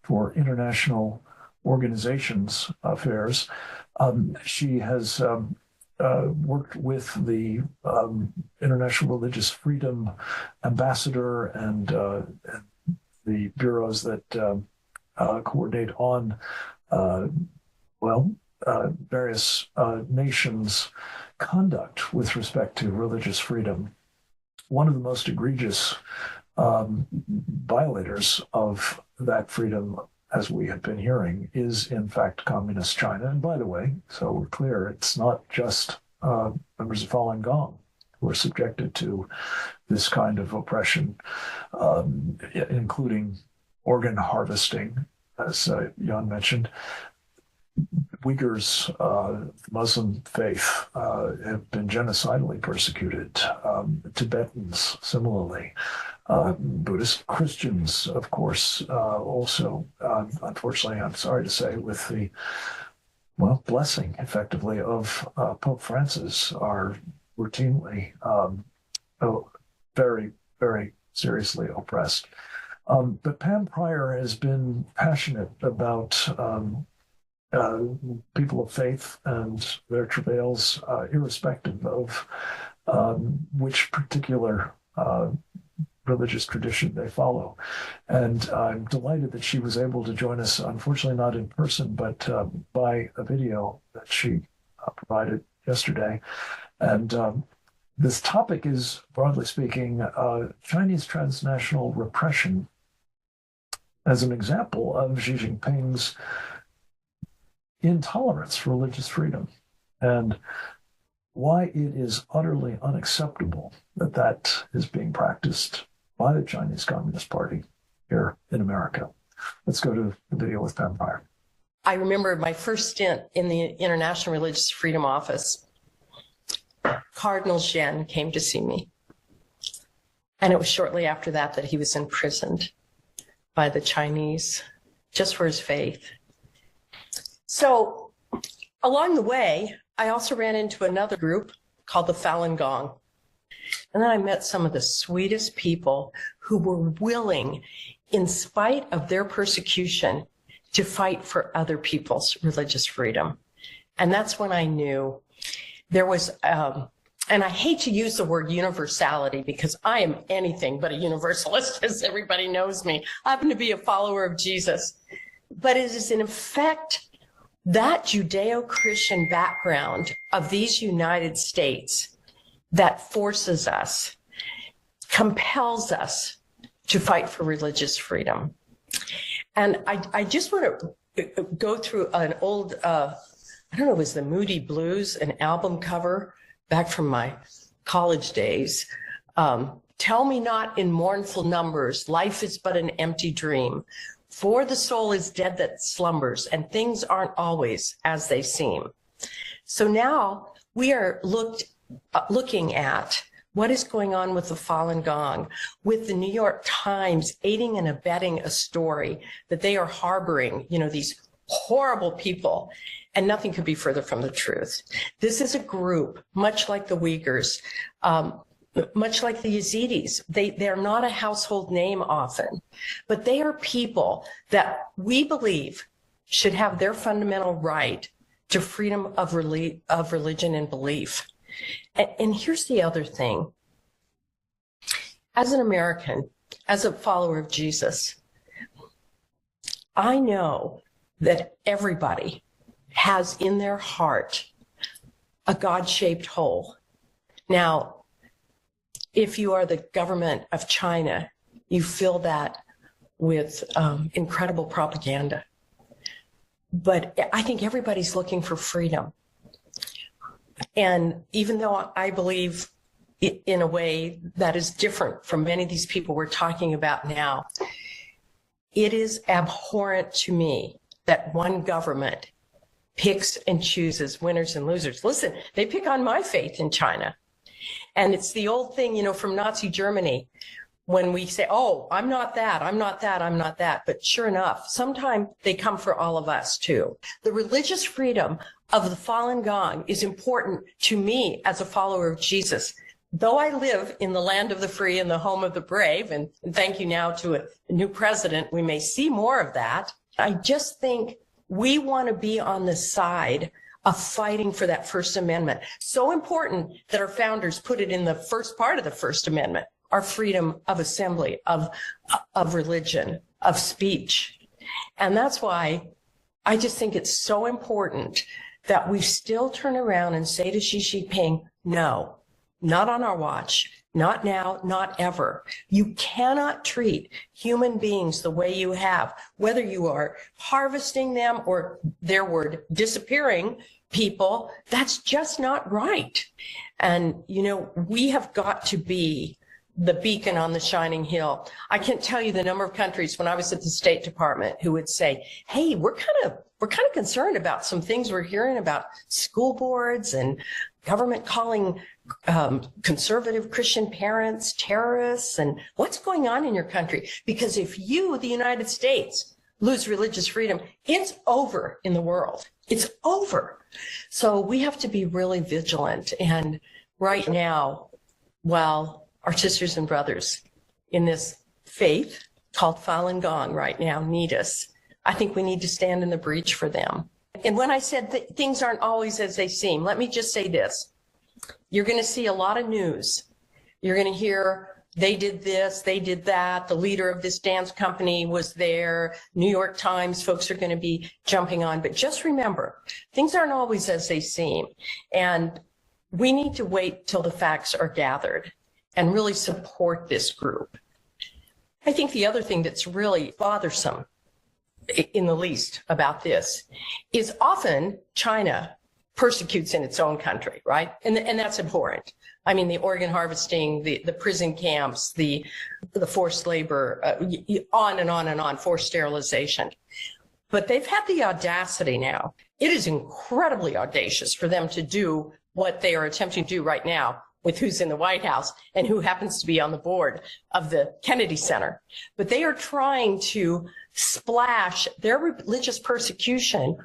for International Organizations Affairs. She has worked with the International Religious Freedom Ambassador and the bureaus that coordinate on, various nations' conduct with respect to religious freedom. One of the most egregious violators of that freedom, as we have been hearing, is in fact communist China. And by the way, so we're clear, it's not just members of Falun Gong who are subjected to this kind of oppression, including organ harvesting, as Jan mentioned. Uyghurs, Muslim faith, have been genocidally persecuted. Tibetans, similarly. Buddhist Christians, of course, also, unfortunately, I'm sorry to say, with the, blessing, effectively, of Pope Francis, are routinely very, very seriously oppressed. But Pam Pryor has been passionate about people of faith and their travails, irrespective of which particular religious tradition they follow. And I'm delighted that she was able to join us, unfortunately not in person, but by a video that she provided yesterday. And this topic is, broadly speaking, Chinese transnational repression as an example of Xi Jinping's intolerance for religious freedom, and why it is utterly unacceptable that that is being practiced by the Chinese Communist Party here in America. Let's go to the video with Pam Pryor. I remember my first stint in the International Religious Freedom Office. Cardinal Shen came to see me. And it was shortly after that that he was imprisoned by the Chinese just for his faith. So along the way, I also ran into another group called the Falun Gong. And then I met some of the sweetest people who were willing, in spite of their persecution, to fight for other people's religious freedom. And that's when I knew there was, and I hate to use the word universality because I am anything but a universalist, as everybody knows me. I happen to be a follower of Jesus. But it is in effect that Judeo-Christian background of these United States that forces us, compels us to fight for religious freedom. And I just want to go through an old, I don't know, it was the Moody Blues, an album cover back from my college days. Tell me not in mournful numbers, life is but an empty dream. For the soul is dead that slumbers, and things aren't always as they seem. So now we are looking at what is going on with the Falun Gong, with the New York Times aiding and abetting a story that they are harboring, these horrible people, and nothing could be further from the truth. This is a group, much like the Uyghurs, much like the Yazidis. They're not a household name often, but they are people that we believe should have their fundamental right to freedom of religion and belief. And here's the other thing. As an American, as a follower of Jesus, I know that everybody has in their heart a God-shaped hole. Now, if you are the government of China, you fill that with incredible propaganda. But I think everybody's looking for freedom. And even though I believe in a way that is different from many of these people we're talking about now, it is abhorrent to me that one government picks and chooses winners and losers. Listen, they pick on my faith in China. And it's the old thing, from Nazi Germany, when we say, oh, I'm not that, I'm not that, I'm not that. But sure enough, sometimes they come for all of us too. The religious freedom of the Falun Gong is important to me as a follower of Jesus. Though I live in the land of the free and the home of the brave, and thank you now to a new president, we may see more of that. I just think we want to be on the side of fighting for that First Amendment. So important that our founders put it in the first part of the First Amendment, our freedom of assembly, of religion, of speech. And that's why I just think it's so important that we still turn around and say to Xi Jinping, no, not on our watch, not now, not ever. You cannot treat human beings the way you have, whether you are harvesting them or, their word, disappearing people. That's just not right. And, we have got to be the beacon on the shining hill. I can't tell you the number of countries when I was at the State Department who would say, hey, we're kind of concerned about some things we're hearing about school boards and government calling conservative Christian parents terrorists, and what's going on in your country? Because if you, the United States, lose religious freedom, it's over in the world. It's over. So we have to be really vigilant. And right now, while our sisters and brothers in this faith called Falun Gong right now need us, I think we need to stand in the breach for them. And when I said that things aren't always as they seem, let me just say this. You're going to see a lot of news. You're going to hear they did this, they did that, the leader of this dance company was there, New York Times folks are going to be jumping on. But just remember, things aren't always as they seem. And we need to wait till the facts are gathered and really support this group. I think the other thing that's really bothersome, in the least, about this is often China persecutes in its own country, right? And that's abhorrent. I mean, the organ harvesting, the prison camps, the forced labor, on and on and on, forced sterilization. But they've had the audacity now. It is incredibly audacious for them to do what they are attempting to do right now with who's in the White House and who happens to be on the board of the Kennedy Center. But they are trying to splash their religious persecution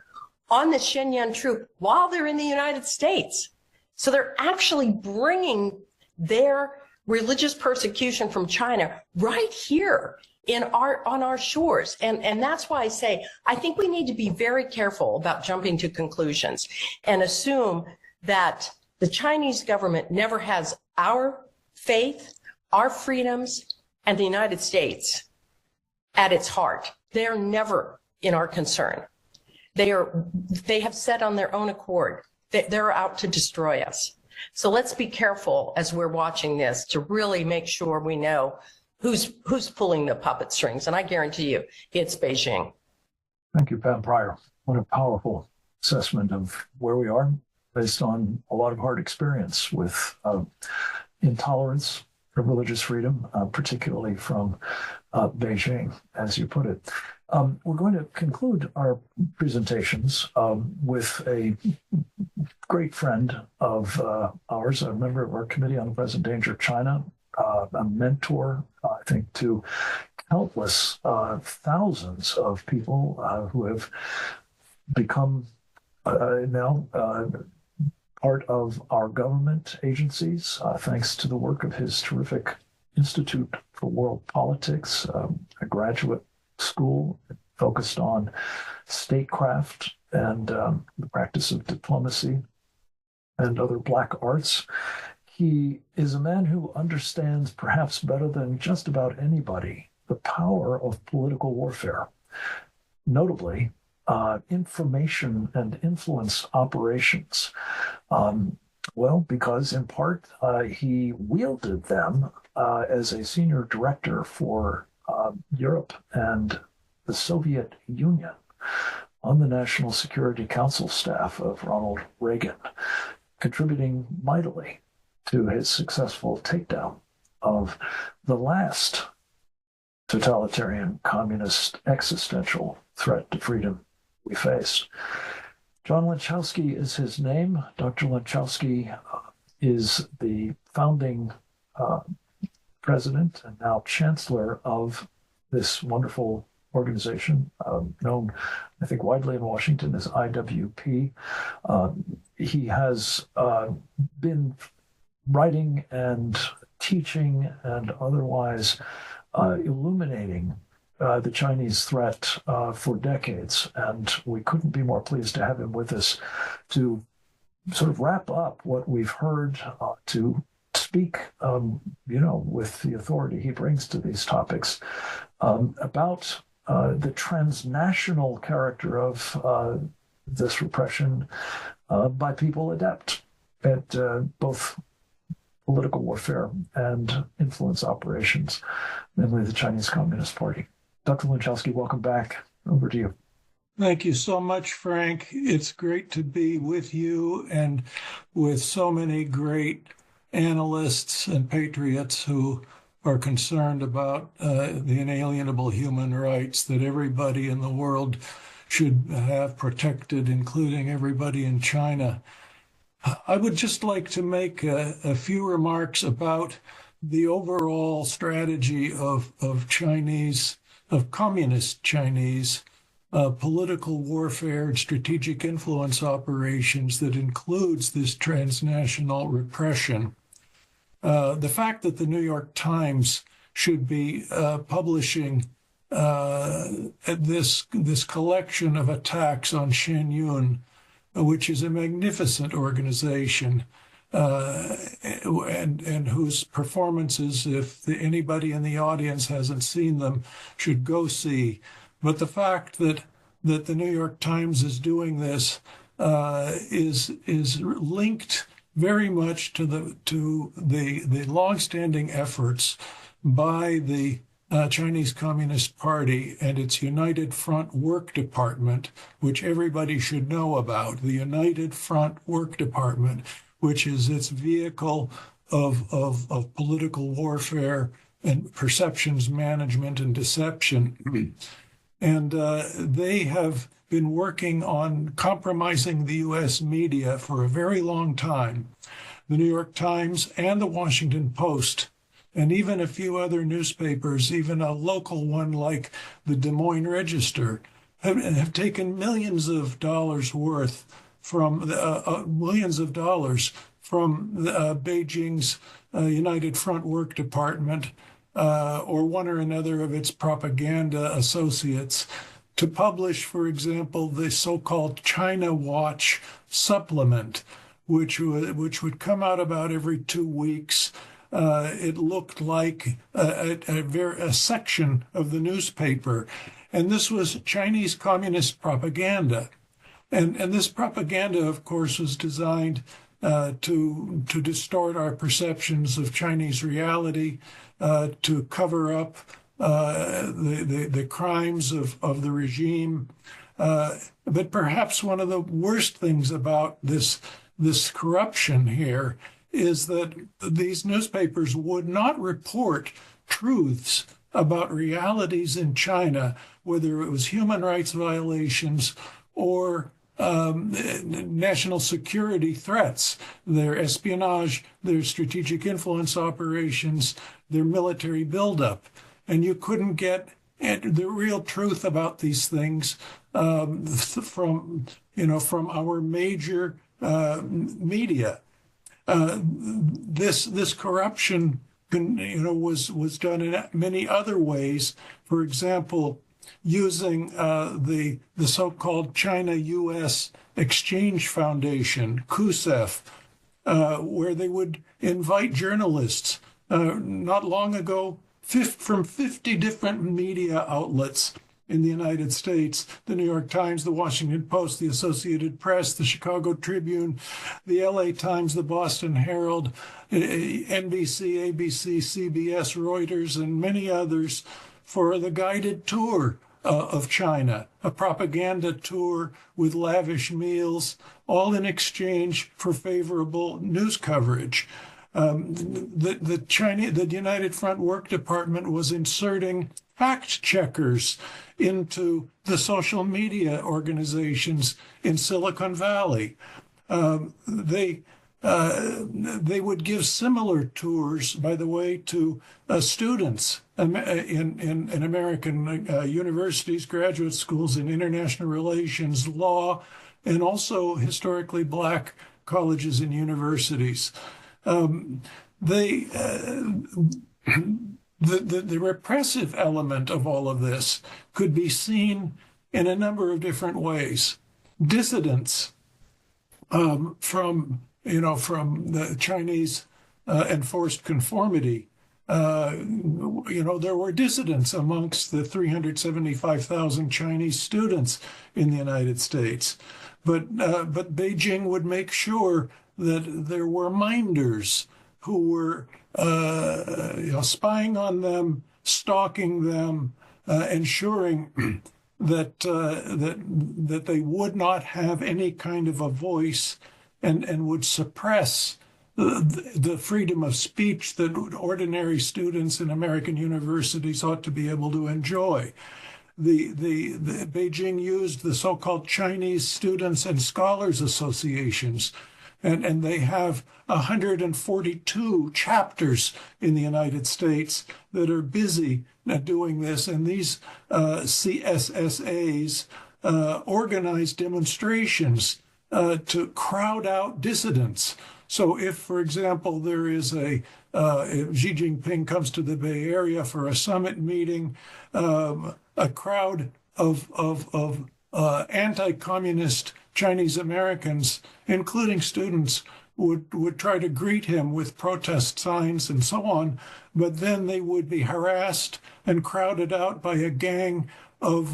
on the Shen Yun troop while they're in the United States. So they're actually bringing their religious persecution from China right here on our shores. And that's why I say, I think we need to be very careful about jumping to conclusions and assume that the Chinese government never has our faith, our freedoms, and the United States at its heart. They're never in our concern. They have said on their own accord that they're out to destroy us. So let's be careful as we're watching this to really make sure we know who's pulling the puppet strings. And I guarantee you, it's Beijing. Thank you, Pam Pryor. What a powerful assessment of where we are based on a lot of hard experience with intolerance religious freedom, particularly from Beijing, as you put it. We're going to conclude our presentations with a great friend of ours, a member of our Committee on the Present Danger of China, a mentor, I think, to countless thousands of people who have become now part of our government agencies, thanks to the work of his terrific Institute for World Politics, a graduate school focused on statecraft and the practice of diplomacy and other Black arts. He is a man who understands, perhaps better than just about anybody, the power of political warfare, notably information and influence operations. Because in part he wielded them as a senior director for Europe and the Soviet Union on the National Security Council staff of Ronald Reagan, contributing mightily to his successful takedown of the last totalitarian communist existential threat to freedom we face. John Lenczowski is his name. Dr. Lenczowski is the founding president and now chancellor of this wonderful organization, known, I think, widely in Washington as IWP. He has been writing and teaching and otherwise illuminating the Chinese threat for decades. And we couldn't be more pleased to have him with us to sort of wrap up what we've heard, to speak, with the authority he brings to these topics, about the transnational character of this repression by people adept at both political warfare and influence operations, namely the Chinese Communist Party. Dr. Lenczowski, welcome back. Over to you. Thank you so much, Frank. It's great to be with you and with so many great analysts and patriots who are concerned about the inalienable human rights that everybody in the world should have protected, including everybody in China. I would just like to make a few remarks about the overall strategy of communist Chinese political warfare and strategic influence operations that includes this transnational repression. The fact that the New York Times should be publishing this collection of attacks on Shen Yun, which is a magnificent organization, and whose performances, if anybody in the audience hasn't seen them, should go see. But the fact that the New York Times is doing this is linked very much to the longstanding efforts by the Chinese Communist Party and its United Front Work Department, which everybody should know about. The United Front Work Department, which is its vehicle of political warfare and perceptions management and deception. And they have been working on compromising the U.S. media for a very long time. The New York Times and the Washington Post, and even a few other newspapers, even a local one like the Des Moines Register, have taken millions of dollars from Beijing's United Front Work Department or one or another of its propaganda associates to publish, for example, the so-called China Watch supplement, which would come out about every 2 weeks. It looked like a section of the newspaper, and this was Chinese communist propaganda. And this propaganda, of course, was designed to distort our perceptions of Chinese reality, to cover up the crimes of the regime. But perhaps one of the worst things about this corruption here is that these newspapers would not report truths about realities in China, whether it was human rights violations or national security threats, their espionage, their strategic influence operations, their military buildup. And you couldn't get the real truth about these things from our major media. This corruption was done in many other ways. For example, using the so-called China-U.S. Exchange Foundation, CUSEF, where they would invite journalists not long ago from 50 different media outlets in the United States: the New York Times, the Washington Post, the Associated Press, the Chicago Tribune, the LA Times, the Boston Herald, NBC, ABC, CBS, Reuters, and many others, for the guided tour of China, a propaganda tour with lavish meals, all in exchange for favorable news coverage. The United Front Work Department was inserting fact checkers into the social media organizations in Silicon Valley. They would give similar tours, by the way, to students in American universities, graduate schools in international relations, law, and also historically black colleges and universities. The repressive element of all of this could be seen in a number of different ways. Dissidents from the Chinese enforced conformity. There were dissidents amongst the 375,000 Chinese students in the United States, but Beijing would make sure that there were minders who were spying on them, stalking them, ensuring that they would not have any kind of a voice, and would suppress the freedom of speech that ordinary students in American universities ought to be able to enjoy. The Beijing used the so-called Chinese Students and Scholars Associations, and they have 142 chapters in the United States that are busy doing this, and these CSSAs organize demonstrations to crowd out dissidents. So if, for example, there is if Xi Jinping comes to the Bay Area for a summit meeting, a crowd of anti-communist Chinese Americans, including students, would try to greet him with protest signs and so on, but then they would be harassed and crowded out by a gang of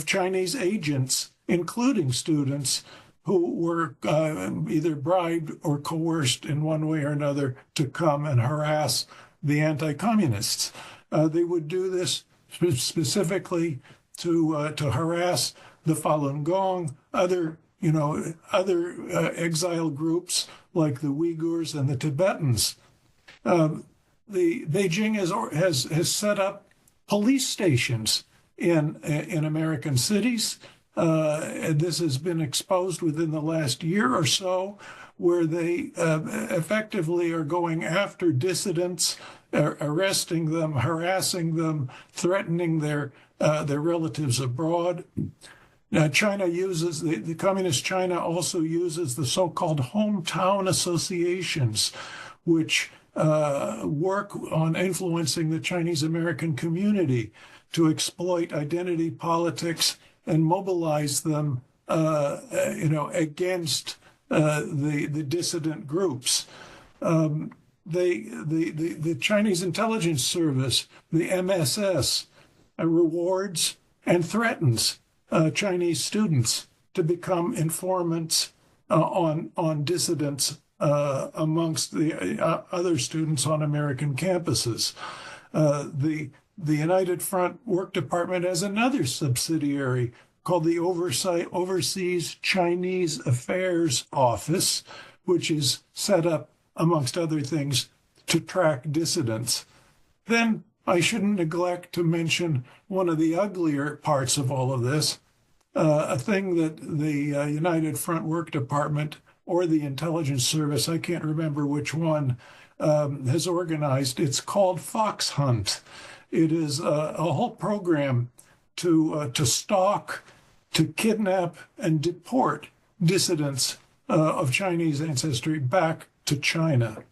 Chinese agents, including students, who were either bribed or coerced in one way or another to come and harass the anti-communists. They would do this specifically to harass the Falun Gong, other exile groups like the Uyghurs and the Tibetans. The Beijing has set up police stations in American cities. This has been exposed within the last year or so, where they effectively are going after dissidents, arresting them, harassing them, threatening their relatives abroad. Now, China uses, the communist China also uses the so-called hometown associations, which work on influencing the Chinese American community to exploit identity politics and mobilize them, against the dissident groups. The Chinese intelligence service, the MSS, rewards and threatens Chinese students to become informants on dissidents amongst the other students on American campuses. The United Front Work Department has another subsidiary called the Overseas Chinese Affairs Office, which is set up, amongst other things, to track dissidents. Then I shouldn't neglect to mention one of the uglier parts of all of this, a thing that the United Front Work Department or the Intelligence Service, I can't remember which one, has organized. It's called Fox Hunt. It is a whole program to stalk, to kidnap, and deport dissidents of Chinese ancestry back to China.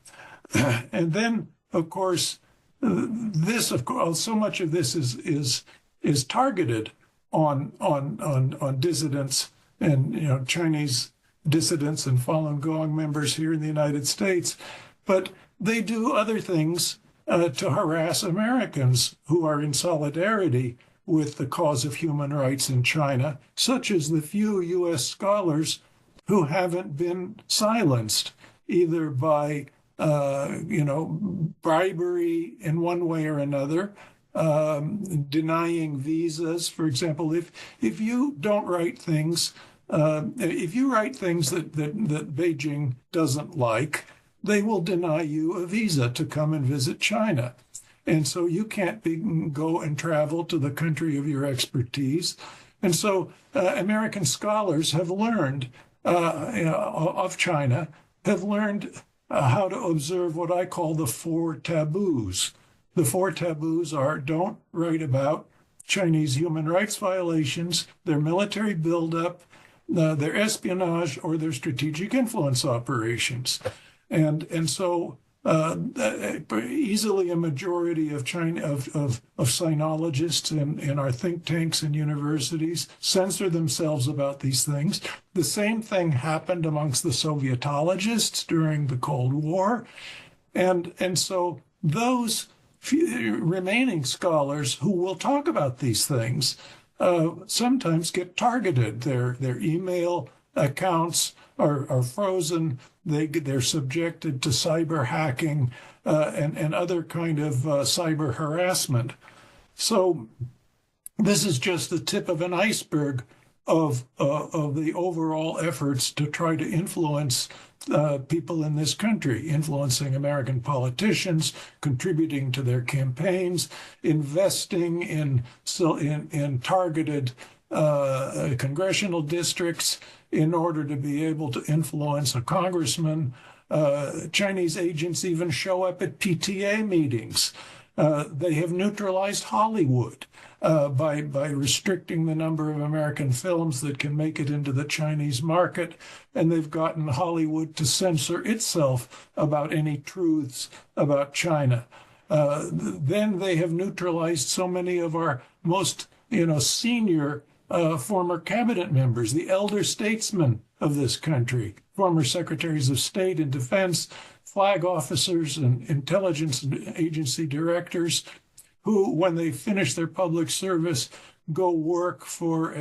And then, of course, so much of this is targeted on dissidents and Chinese dissidents and Falun Gong members here in the United States, but they do other things to harass Americans who are in solidarity with the cause of human rights in China, such as the few U.S. scholars who haven't been silenced, either by bribery in one way or another, denying visas. For example, if you don't write things, if you write things that Beijing doesn't like, they will deny you a visa to come and visit China. And so you can't go and travel to the country of your expertise. And so American scholars have learned of China, have learned how to observe what I call the 4 taboos. The 4 taboos are: don't write about Chinese human rights violations, their military buildup, their espionage, or their strategic influence operations. And so easily a majority of sinologists in our think tanks and universities censor themselves about these things. The same thing happened amongst the Sovietologists during the Cold War. And so those remaining scholars who will talk about these things sometimes get targeted. Their email accounts are frozen. They're subjected to cyber hacking and other kind of cyber harassment. So this is just the tip of an iceberg of the overall efforts to try to influence people in this country, influencing American politicians, contributing to their campaigns, investing in targeted congressional districts in order to be able to influence a congressman. Chinese agents even show up at PTA meetings. They have neutralized Hollywood by restricting the number of American films that can make it into the Chinese market, and they've gotten Hollywood to censor itself about any truths about China. Then they have neutralized so many of our most senior former cabinet members, the elder statesmen of this country, former secretaries of state and defense, flag officers and intelligence agency directors, who, when they finish their public service, go work for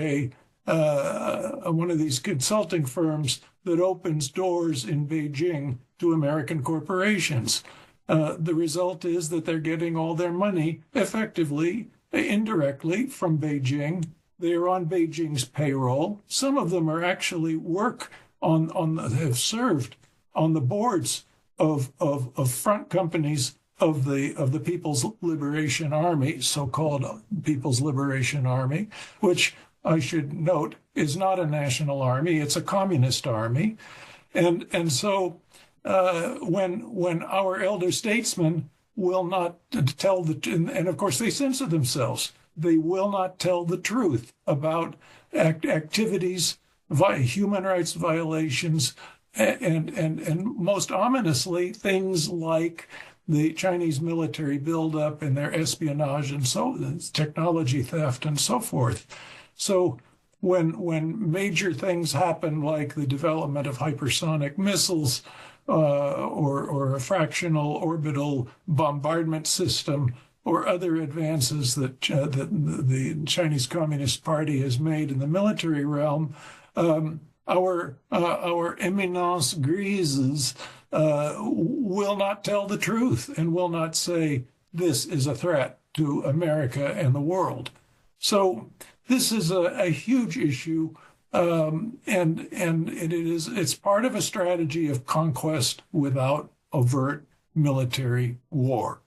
one of these consulting firms that opens doors in Beijing to American corporations. The result is that they're getting all their money effectively, indirectly, from Beijing. They are on Beijing's payroll. Some of them are actually have served on the boards of front companies of the People's Liberation Army, so-called People's Liberation Army, which I should note is not a national army; it's a communist army. And so when our elder statesmen will not tell and of course they censor themselves. They will not tell the truth about activities, human rights violations, and most ominously, things like the Chinese military buildup and their espionage and technology theft and so forth. So when major things happen, like the development of hypersonic missiles or a fractional orbital bombardment system, or other advances that the Chinese Communist Party has made in the military realm, our eminence grises will not tell the truth and will not say this is a threat to America and the world. So this is a huge issue and it's part of a strategy of conquest without overt military war.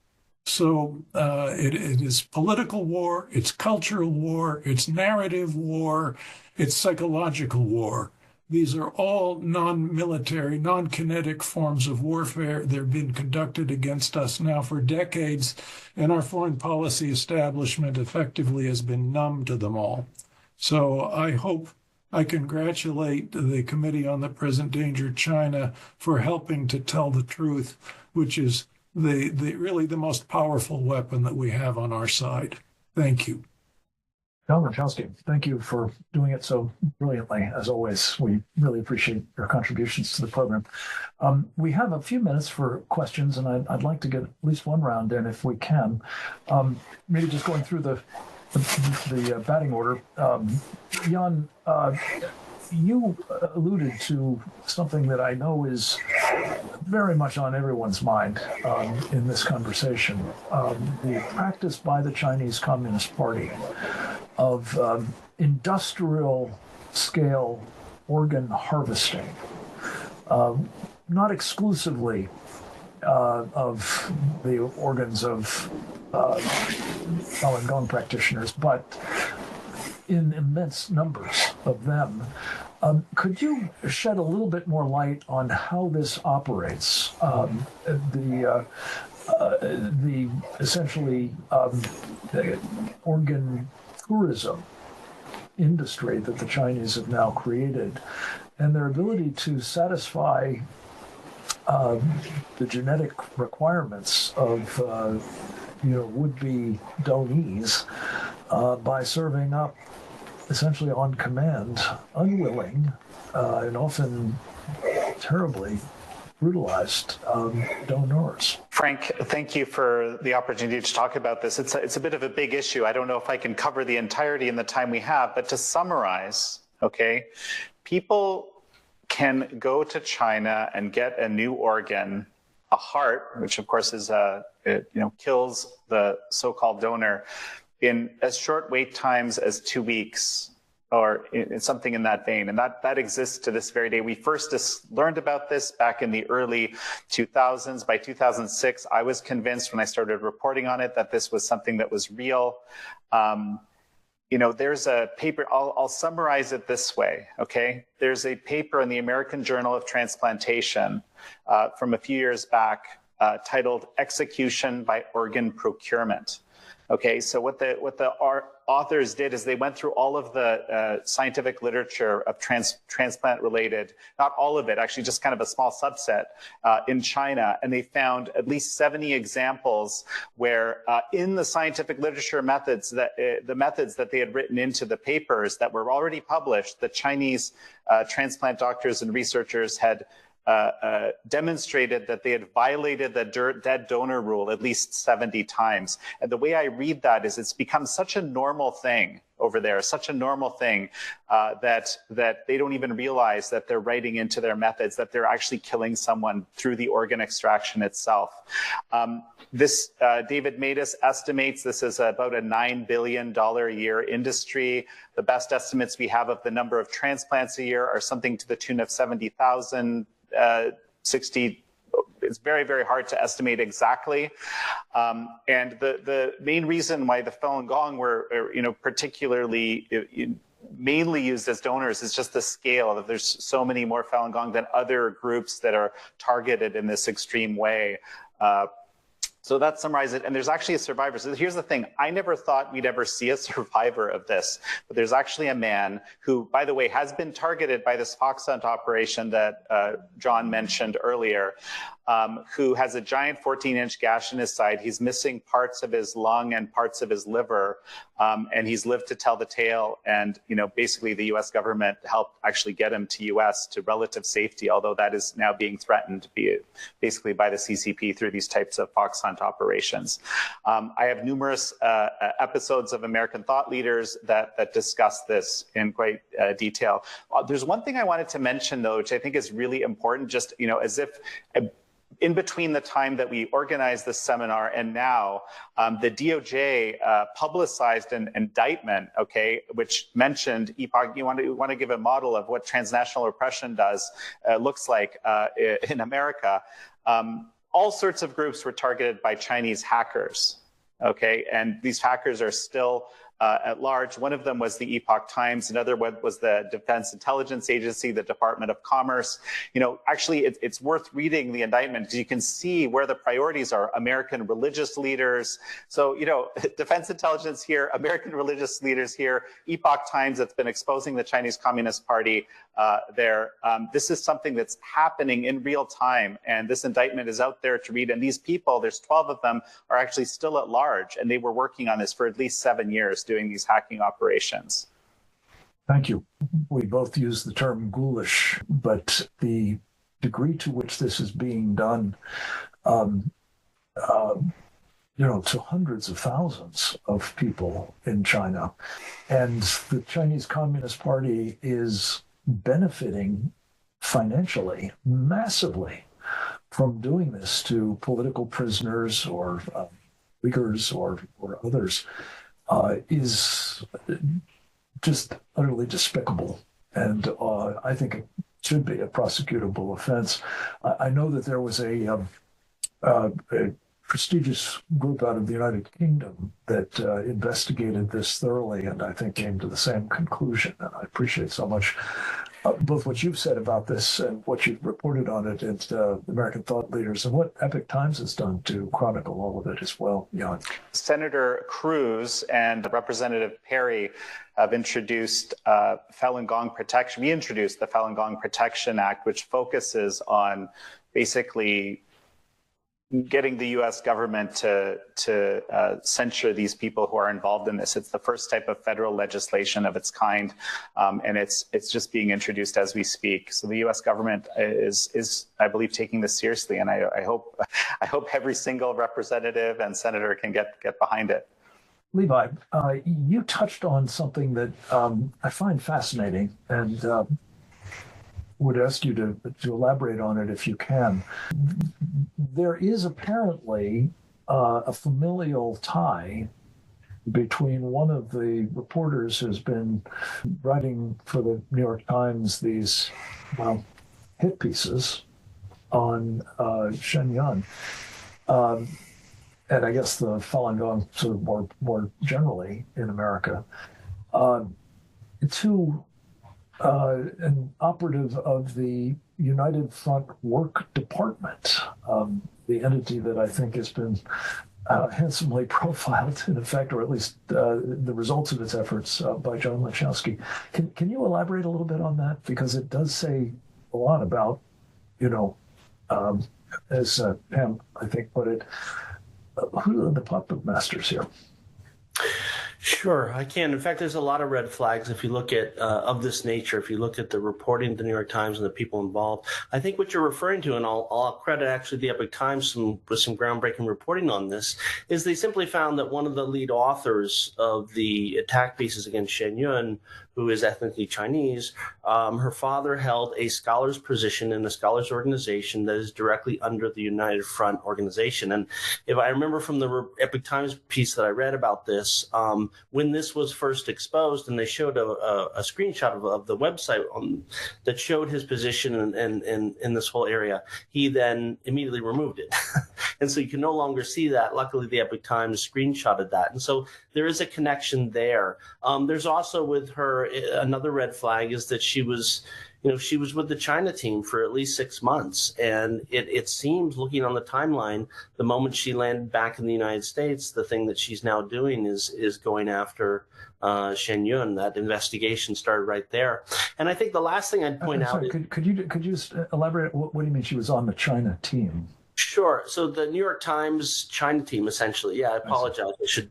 So it is political war, it's cultural war, it's narrative war, it's psychological war. These are all non-military, non-kinetic forms of warfare. They've been conducted against us now for decades, and our foreign policy establishment effectively has been numb to them all. So I congratulate the Committee on the Present Danger China for helping to tell the truth, which is really the most powerful weapon that we have on our side. Thank you. John Wachowski, thank you for doing it so brilliantly, as always. We really appreciate your contributions to the program. We have a few minutes for questions, and I'd like to get at least one round in if we can. Maybe just going through the batting order. Jan, you alluded to something that I know is very much on everyone's mind in this conversation. The practice by the Chinese Communist Party of industrial scale organ harvesting, not exclusively of the organs of Falun Gong practitioners, but in immense numbers of them. Could you shed a little bit more light on how this operates? The essentially the organ tourism industry that the Chinese have now created, and their ability to satisfy the genetic requirements of would-be donees by serving up essentially on command, unwilling, and often terribly brutalized donors. Frank, thank you for the opportunity to talk about this. It's a bit of a big issue. I don't know if I can cover the entirety in the time we have, but to summarize, okay, people can go to China and get a new organ, a heart, which of course is kills the so-called donor, in as short wait times as 2 weeks, or in something in that vein. And that exists to this very day. We first learned about this back in the early 2000s. By 2006, I was convinced when I started reporting on it that this was something that was real. There's a paper, I'll summarize it this way, okay? There's a paper in the American Journal of Transplantation from a few years back titled Execution by Organ Procurement. Okay, so what the authors did is they went through all of the scientific literature of transplant related, not all of it, actually just kind of a small subset in China, and they found at least 70 examples where in the scientific literature methods that the methods that they had written into the papers that were already published, the Chinese transplant doctors and researchers had demonstrated that they had violated the dead donor rule at least 70 times. And the way I read that is it's become such a normal thing over there, such a normal thing that they don't even realize that they're writing into their methods that they're actually killing someone through the organ extraction itself. David Matus estimates this is about a $9 billion a year industry. The best estimates we have of the number of transplants a year are something to the tune of 70,000, 60. It's very, very hard to estimate exactly. And the main reason why the Falun Gong were, particularly mainly used as donors is just the scale. There's so many more Falun Gong than other groups that are targeted in this extreme way. So that summarizes it. And there's actually a survivor. So here's the thing. I never thought we'd ever see a survivor of this. But there's actually a man who, by the way, has been targeted by this fox hunt operation that John mentioned earlier, who has a giant 14-inch gash in his side. He's missing parts of his lung and parts of his liver. And he's lived to tell the tale. And, basically the U.S. government helped actually get him to U.S. to relative safety, although that is now being threatened basically by the CCP through these types of fox hunt operations. I have numerous episodes of American thought leaders that discuss this in quite detail. There's one thing I wanted to mention, though, which I think is really important, just, as if in between the time that we organized this seminar and now, the DOJ publicized an indictment, which mentioned Epoch. You want to give a model of what transnational repression looks like in America. All sorts of groups were targeted by Chinese hackers, and these hackers are still at large. One of them was the Epoch Times. Another one was the Defense Intelligence Agency, the Department of Commerce. Actually, it's worth reading the indictment because you can see where the priorities are. American religious leaders. So, Defense Intelligence here, American religious leaders here, Epoch Times that's been exposing the Chinese Communist Party there. This is something that's happening in real time. And this indictment is out there to read. And these people, there's 12 of them, are actually still at large. And they were working on this for at least 7 years, doing these hacking operations. Thank you. We both use the term ghoulish, but the degree to which this is being done, to hundreds of thousands of people in China. And the Chinese Communist Party is benefiting financially, massively, from doing this to political prisoners or Uyghurs or others. Is just utterly despicable. And I think it should be a prosecutable offense. I know that there was a prestigious group out of the United Kingdom that investigated this thoroughly and I think came to the same conclusion. And I appreciate so much both what you've said about this and what you've reported on it and American thought leaders and what Epoch Times has done to chronicle all of it as well. Jan. Senator Cruz and Representative Perry have introduced Falun Gong protection. We introduced the Falun Gong Protection Act, which focuses on basically getting the U.S. government to censure these people who are involved in this. It's the first type of federal legislation of its kind, and it's just being introduced as we speak. So the U.S. government is I believe, taking this seriously, and I hope every single representative and senator can get behind it. Levi, you touched on something that I find fascinating, and would ask you to elaborate on it if you can. There is apparently a familial tie between one of the reporters who's been writing for the New York Times these hit pieces on Shen Yun, and I guess the Falun Gong sort of more generally in America, to an operative of the United Front Work Department, the entity that I think has been handsomely profiled, in effect, or at least the results of its efforts by John Lachowski. Can you elaborate a little bit on that? Because it does say a lot about, as Pam, I think, put it, who are the puppet masters here? Sure, I can. In fact, there's a lot of red flags if you look at of this nature. If you look at the reporting of the New York Times and the people involved, I think what you're referring to, and I'll credit actually the Epoch Times with some groundbreaking reporting on this, is they simply found that one of the lead authors of the attack pieces against Shen Yun, who is ethnically Chinese, her father held a scholar's position in a scholars organization that is directly under the United Front organization. And if I remember from the Epoch Times piece that I read about this, when this was first exposed, and they showed a screenshot of the website that showed his position in this whole area, he then immediately removed it. And so you can no longer see that. Luckily, the Epoch Times screenshotted that. And so there is a connection there. There's also with her, another red flag is that she was with the China team for at least 6 months. And it seems, looking on the timeline, the moment she landed back in the United States, the thing that she's now doing is going after Shen Yun. That investigation started right there. And I think the last thing I'd point out is... Could you just elaborate? What do you mean she was on the China team? Sure. So the New York Times China team, essentially. Yeah, I apologize. I should.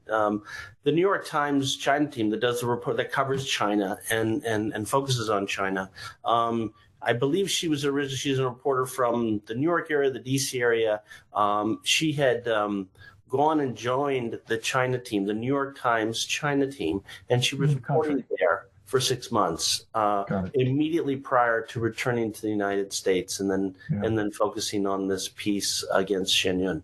The New York Times China team that does the report that covers China and focuses on China. I believe she's a reporter from the New York area, the DC area. She had gone and joined the China team, the New York Times China team, and she was reporting there for 6 months, immediately prior to returning to the United States, and then focusing on this piece against Shen Yun.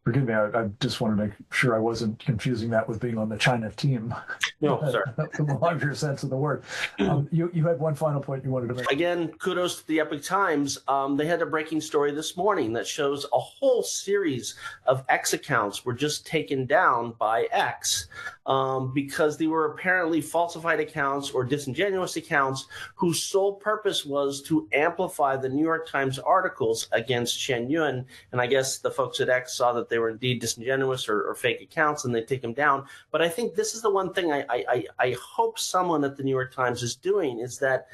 Forgive me, I just wanted to make sure I wasn't confusing that with being on the China team. No, sir. The larger sense of the word. You had one final point you wanted to make. Again, kudos to the Epoch Times. They had a breaking story this morning that shows a whole series of X accounts were just taken down by X because they were apparently falsified accounts or disingenuous accounts whose sole purpose was to amplify the New York Times articles against Shen Yun. And I guess the folks at X saw that they were indeed disingenuous or fake accounts, and they take them down. But I think this is the one thing I hope someone at the New York Times is doing, is that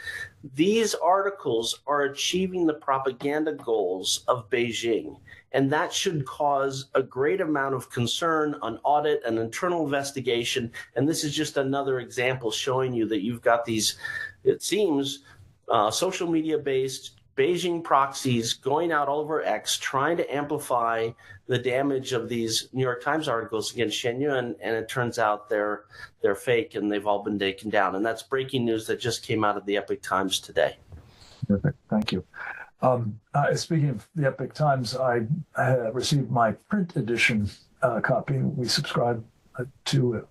these articles are achieving the propaganda goals of Beijing. And that should cause a great amount of concern, an audit, an internal investigation. And this is just another example showing you that you've got these, it seems, social media-based Beijing proxies going out all over X, trying to amplify the damage of these New York Times articles against Shen Yun, and it turns out they're fake and they've all been taken down. And that's breaking news that just came out of the Epoch Times today. Perfect. Thank you. Speaking of the Epoch Times, I received my print edition copy. We subscribe to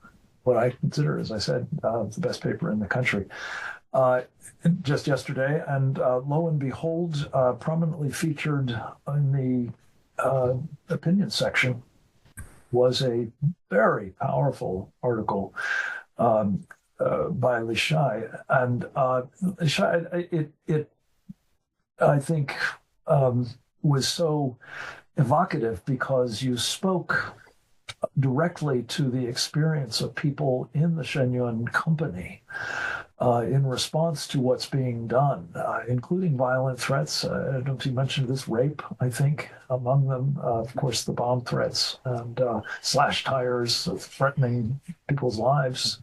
what I consider, as I said, the best paper in the country. Just yesterday, and lo and behold, prominently featured in the opinion section was a very powerful article by Li Shai, and it I think was so evocative because you spoke directly to the experience of people in the Shen Yun company in response to what's being done, including violent threats. I don't know if you mentioned this, rape, I think, among them, of course, the bomb threats and slash tires, threatening people's lives.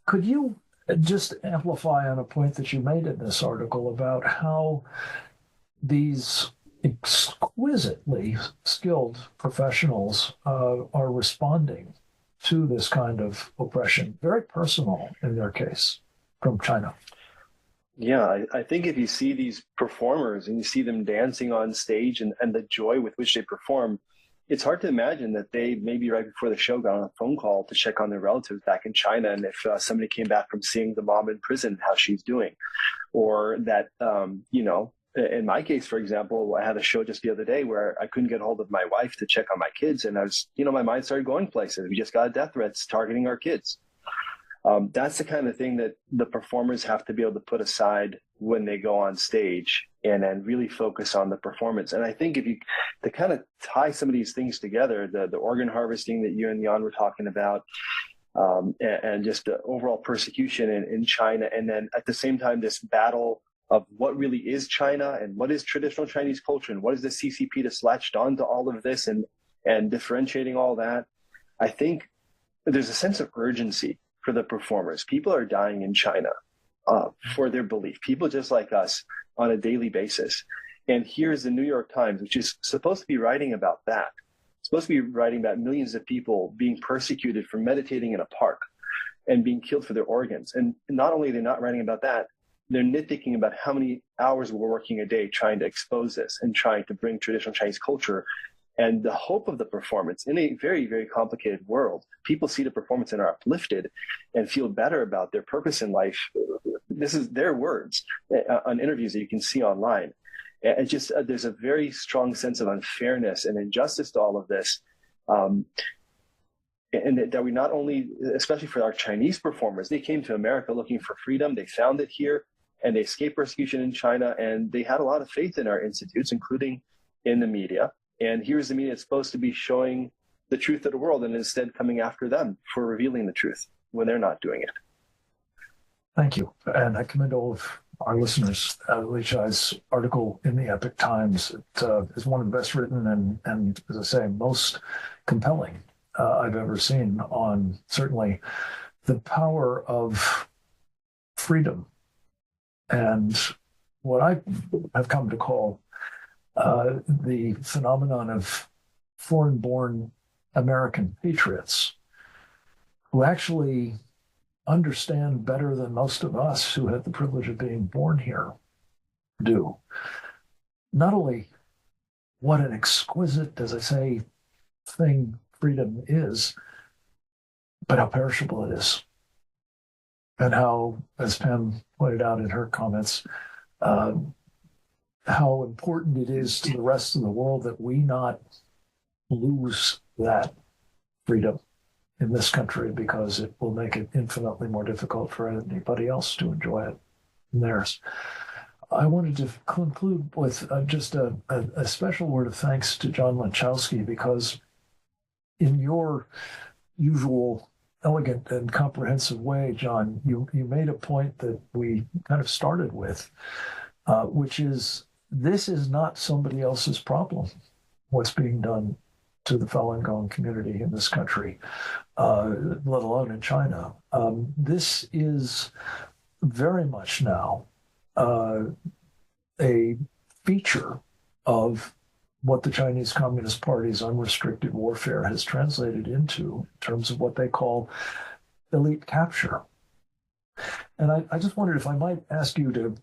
Could you just amplify on a point that you made in this article about how these exquisitely skilled professionals are responding to this kind of oppression, very personal in their case, from China? Yeah, I think if you see these performers and you see them dancing on stage and the joy with which they perform, it's hard to imagine that they maybe right before the show got on a phone call to check on their relatives back in China, and if somebody came back from seeing the mom in prison, how she's doing, or that, in my case, for example, I had a show just the other day where I couldn't get hold of my wife to check on my kids, and I was, my mind started going places. We just got death threats targeting our kids. That's the kind of thing that the performers have to be able to put aside when they go on stage and then really focus on the performance. And I think to kind of tie some of these things together, the organ harvesting that you and Jan were talking about, and just the overall persecution in China, and then at the same time, this battle of what really is China and what is traditional Chinese culture and what is the CCP that's latched onto all of this and differentiating all that. I think there's a sense of urgency for the performers. People are dying in China for their belief. People just like us on a daily basis. And here's the New York Times, which is supposed to be writing about that. It's supposed to be writing about millions of people being persecuted for meditating in a park and being killed for their organs. And not only are they not writing about that, they're nitpicking about how many hours we're working a day trying to expose this and trying to bring traditional Chinese culture. And the hope of the performance in a very, very complicated world, people see the performance and are uplifted and feel better about their purpose in life. This is their words on interviews that you can see online. And just there's a very strong sense of unfairness and injustice to all of this. And that we not only, especially for our Chinese performers, they came to America looking for freedom. They found it here and they escaped persecution in China. And they had a lot of faith in our institutes, including in the media. And here's the media that's supposed to be showing the truth of the world and instead coming after them for revealing the truth when they're not doing it. Thank you. And I commend all of our listeners. Li Shai's article in the Epoch Times is one of the best written and, as I say, most compelling I've ever seen on certainly the power of freedom and what I have come to call the phenomenon of foreign-born American patriots who actually understand better than most of us who had the privilege of being born here do. Not only what an exquisite, as I say, thing freedom is, but how perishable it is. And how, as Pam pointed out in her comments, how important it is to the rest of the world that we not lose that freedom in this country, because it will make it infinitely more difficult for anybody else to enjoy it in theirs. I wanted to conclude with just a special word of thanks to John Lanchowski, because in your usual elegant and comprehensive way, John, you made a point that we kind of started with, which is this is not somebody else's problem, what's being done to the Falun Gong community in this country, let alone in China. This is very much now a feature of what the Chinese Communist Party's unrestricted warfare has translated into in terms of what they call elite capture. And I just wondered if I might ask you to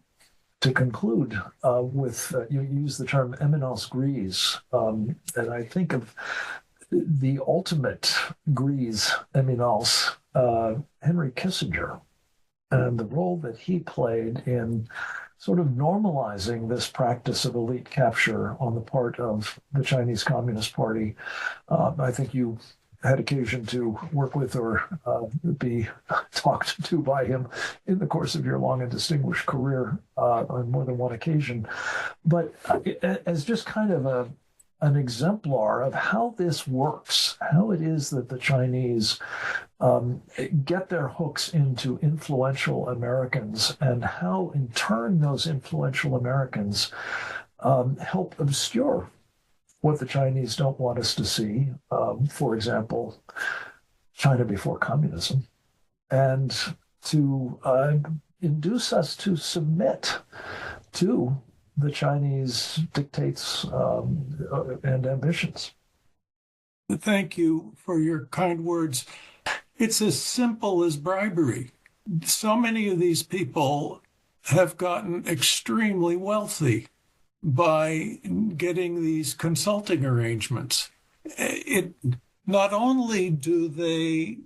conclude with, you use the term eminence grise, and I think of the ultimate grise eminence, Henry Kissinger, and the role that he played in sort of normalizing this practice of elite capture on the part of the Chinese Communist Party. I think you had occasion to work with or be talked to by him in the course of your long and distinguished career on more than one occasion. But as just kind of an exemplar of how this works, how it is that the Chinese get their hooks into influential Americans, and how in turn those influential Americans help obscure what the Chinese don't want us to see. For example, China before communism, and to induce us to submit to the Chinese dictates and ambitions. Thank you for your kind words. It's as simple as bribery. So many of these people have gotten extremely wealthy by getting these consulting arrangements. Not only do they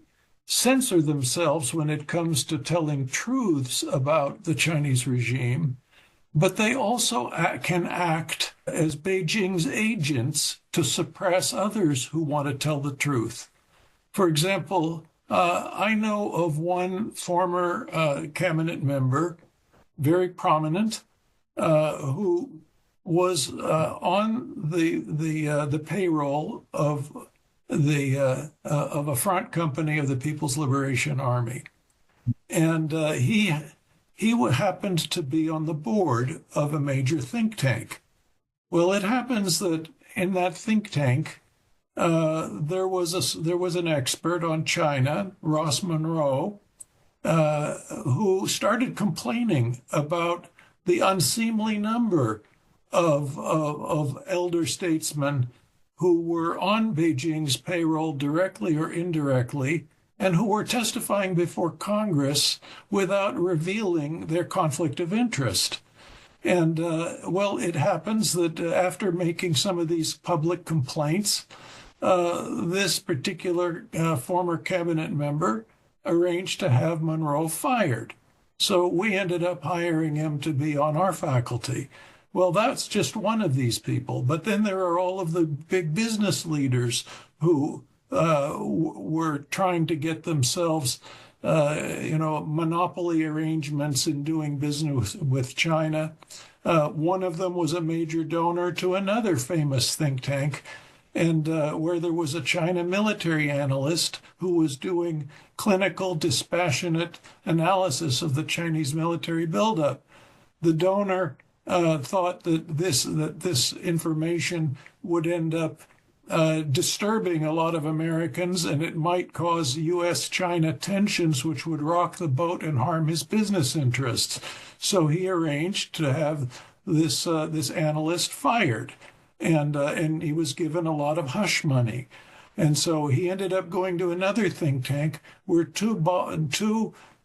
censor themselves when it comes to telling truths about the Chinese regime, but they also can act as Beijing's agents to suppress others who want to tell the truth. For example, I know of one former cabinet member, very prominent, who was on the payroll of a front company of the People's Liberation Army, and he happened to be on the board of a major think tank. Well, it happens that in that think tank, there was an expert on China, Ross Monroe, who started complaining about the unseemly number of elder statesmen who were on Beijing's payroll directly or indirectly, and who were testifying before Congress without revealing their conflict of interest. And, well, it happens that after making some of these public complaints, this particular former cabinet member arranged to have Monroe fired. So we ended up hiring him to be on our faculty. Well, that's just one of these people. But then there are all of the big business leaders who were trying to get themselves, monopoly arrangements in doing business with China. One of them was a major donor to another famous think tank, and where there was a China military analyst who was doing clinical, dispassionate analysis of the Chinese military buildup. The donor thought that this information would end up disturbing a lot of Americans, and it might cause U.S.-China tensions, which would rock the boat and harm his business interests. So he arranged to have this analyst fired, and he was given a lot of hush money. And so he ended up going to another think tank where two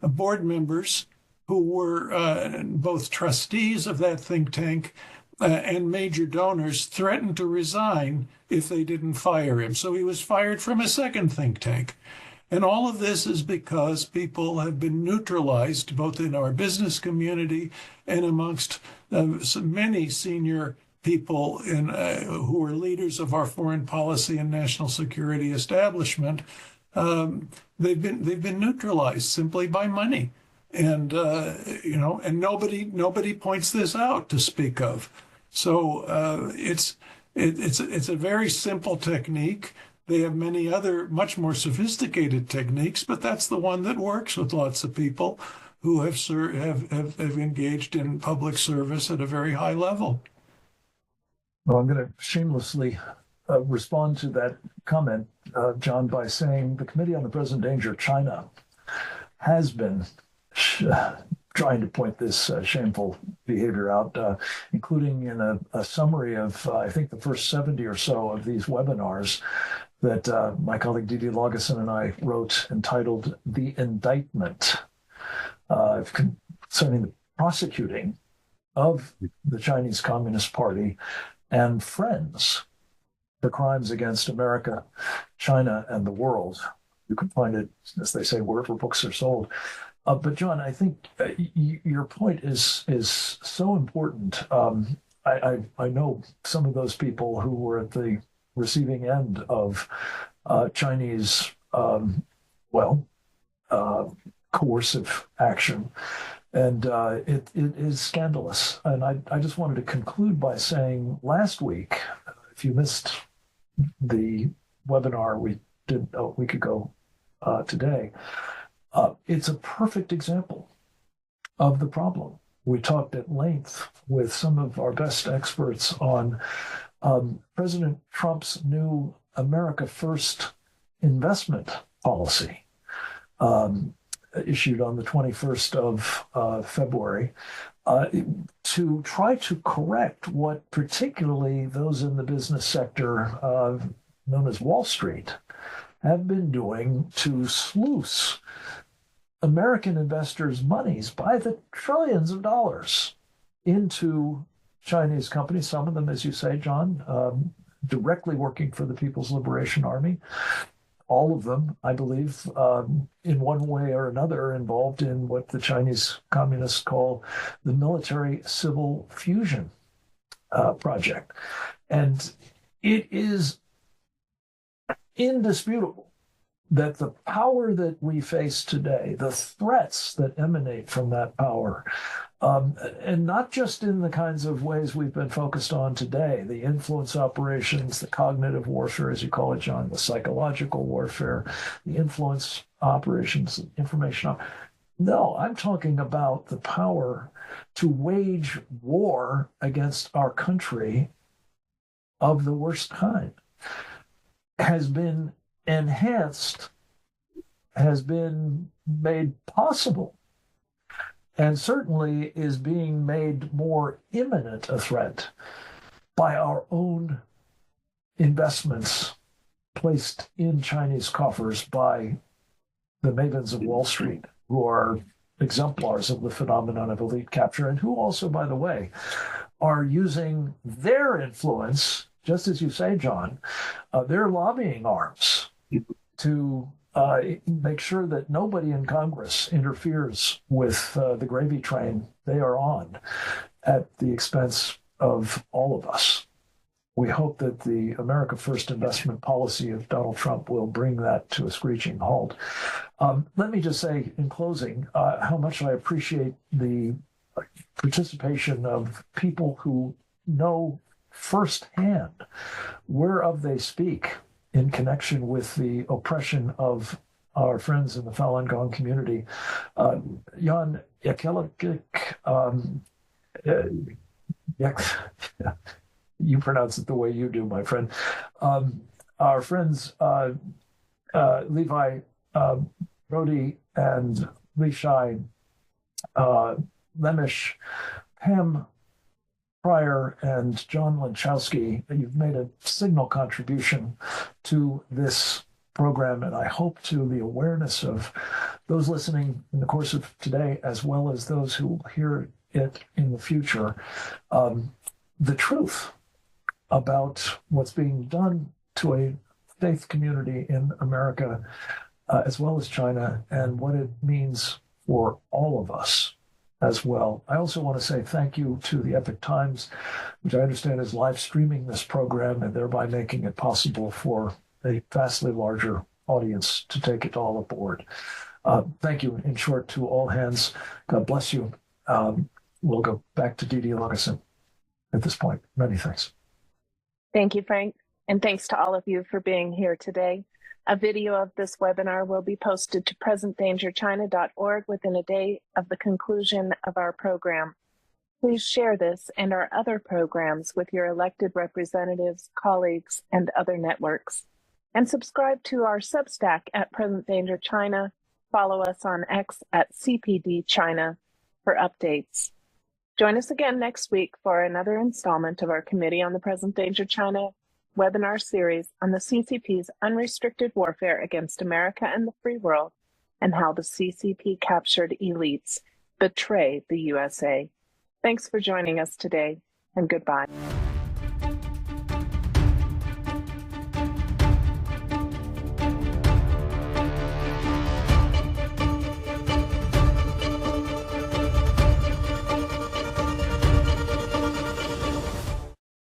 board members who were both trustees of that think tank and major donors threatened to resign if they didn't fire him. So he was fired from a second think tank. And all of this is because people have been neutralized, both in our business community and amongst many senior people who are leaders of our foreign policy and national security establishment. They've been neutralized simply by money, and and nobody points this out to speak of. So it's a very simple technique. They have many other much more sophisticated techniques, but that's the one that works with lots of people who have engaged in public service at a very high level. Well, I'm going to shamelessly respond to that comment, John, by saying the Committee on the Present Danger of China has been trying to point this shameful behavior out, including in a summary of, I think, the first 70 or so of these webinars that my colleague Didi Lageson and I wrote, entitled "The Indictment," concerning the prosecuting of the Chinese Communist Party and friends for crimes against America, China, and the world. You can find it, as they say, wherever books are sold. But John, I think your point is so important. I know some of those people who were at the receiving end of Chinese, coercive action. And it is scandalous. And I just wanted to conclude by saying last week, if you missed the webinar we did a week ago today, it's a perfect example of the problem. We talked at length with some of our best experts on President Trump's new America First investment policy, issued on the 21st of February, to try to correct what particularly those in the business sector known as Wall Street have been doing to sluice American investors' monies by the trillions of dollars into Chinese companies, some of them, as you say, John, directly working for the People's Liberation Army. All of them, I believe, in one way or another, involved in what the Chinese communists call the military-civil fusion project. And it is indisputable that the power that we face today, the threats that emanate from that power, and not just in the kinds of ways we've been focused on today, the influence operations, the cognitive warfare, as you call it, John, the psychological warfare, the influence operations, information. No, I'm talking about the power to wage war against our country of the worst kind. Has been enhanced, has been made possible, and certainly is being made more imminent a threat by our own investments placed in Chinese coffers by the mavens of Wall Street, who are exemplars of the phenomenon of elite capture, and who also, by the way, are using their influence, just as you say, John, their lobbying arms to make sure that nobody in Congress interferes with the gravy train they are on at the expense of all of us. We hope that the America First investment policy of Donald Trump will bring that to a screeching halt. Let me just say in closing how much I appreciate the participation of people who know firsthand whereof they speak in connection with the oppression of our friends in the Falun Gong community. Jan Yakelakik, you pronounce it the way you do, my friend. Our friends Levi Brody and Li Shai, Lemish, Pam Pryor and John Lanchowski, you've made a signal contribution to this program, and I hope to the awareness of those listening in the course of today, as well as those who will hear it in the future, the truth about what's being done to a faith community in America, as well as China, and what it means for all of us as well. I also want to say thank you to the Epoch Times, which I understand is live streaming this program and thereby making it possible for a vastly larger audience to take it all aboard. Thank you, in short, to all hands. God bless you. We'll go back to Didi Laugesen at this point. Many thanks. Thank you, Frank. And thanks to all of you for being here today. A video of this webinar will be posted to presentdangerchina.org within a day of the conclusion of our program. Please share this and our other programs with your elected representatives, colleagues, and other networks. And subscribe to our Substack at Present Danger China. Follow us on X at CPD China for updates. Join us again next week for another installment of our Committee on the Present Danger China webinar series on the CCP's unrestricted warfare against America and the free world, and how the CCP captured elites betray the USA. Thanks for joining us today, and goodbye.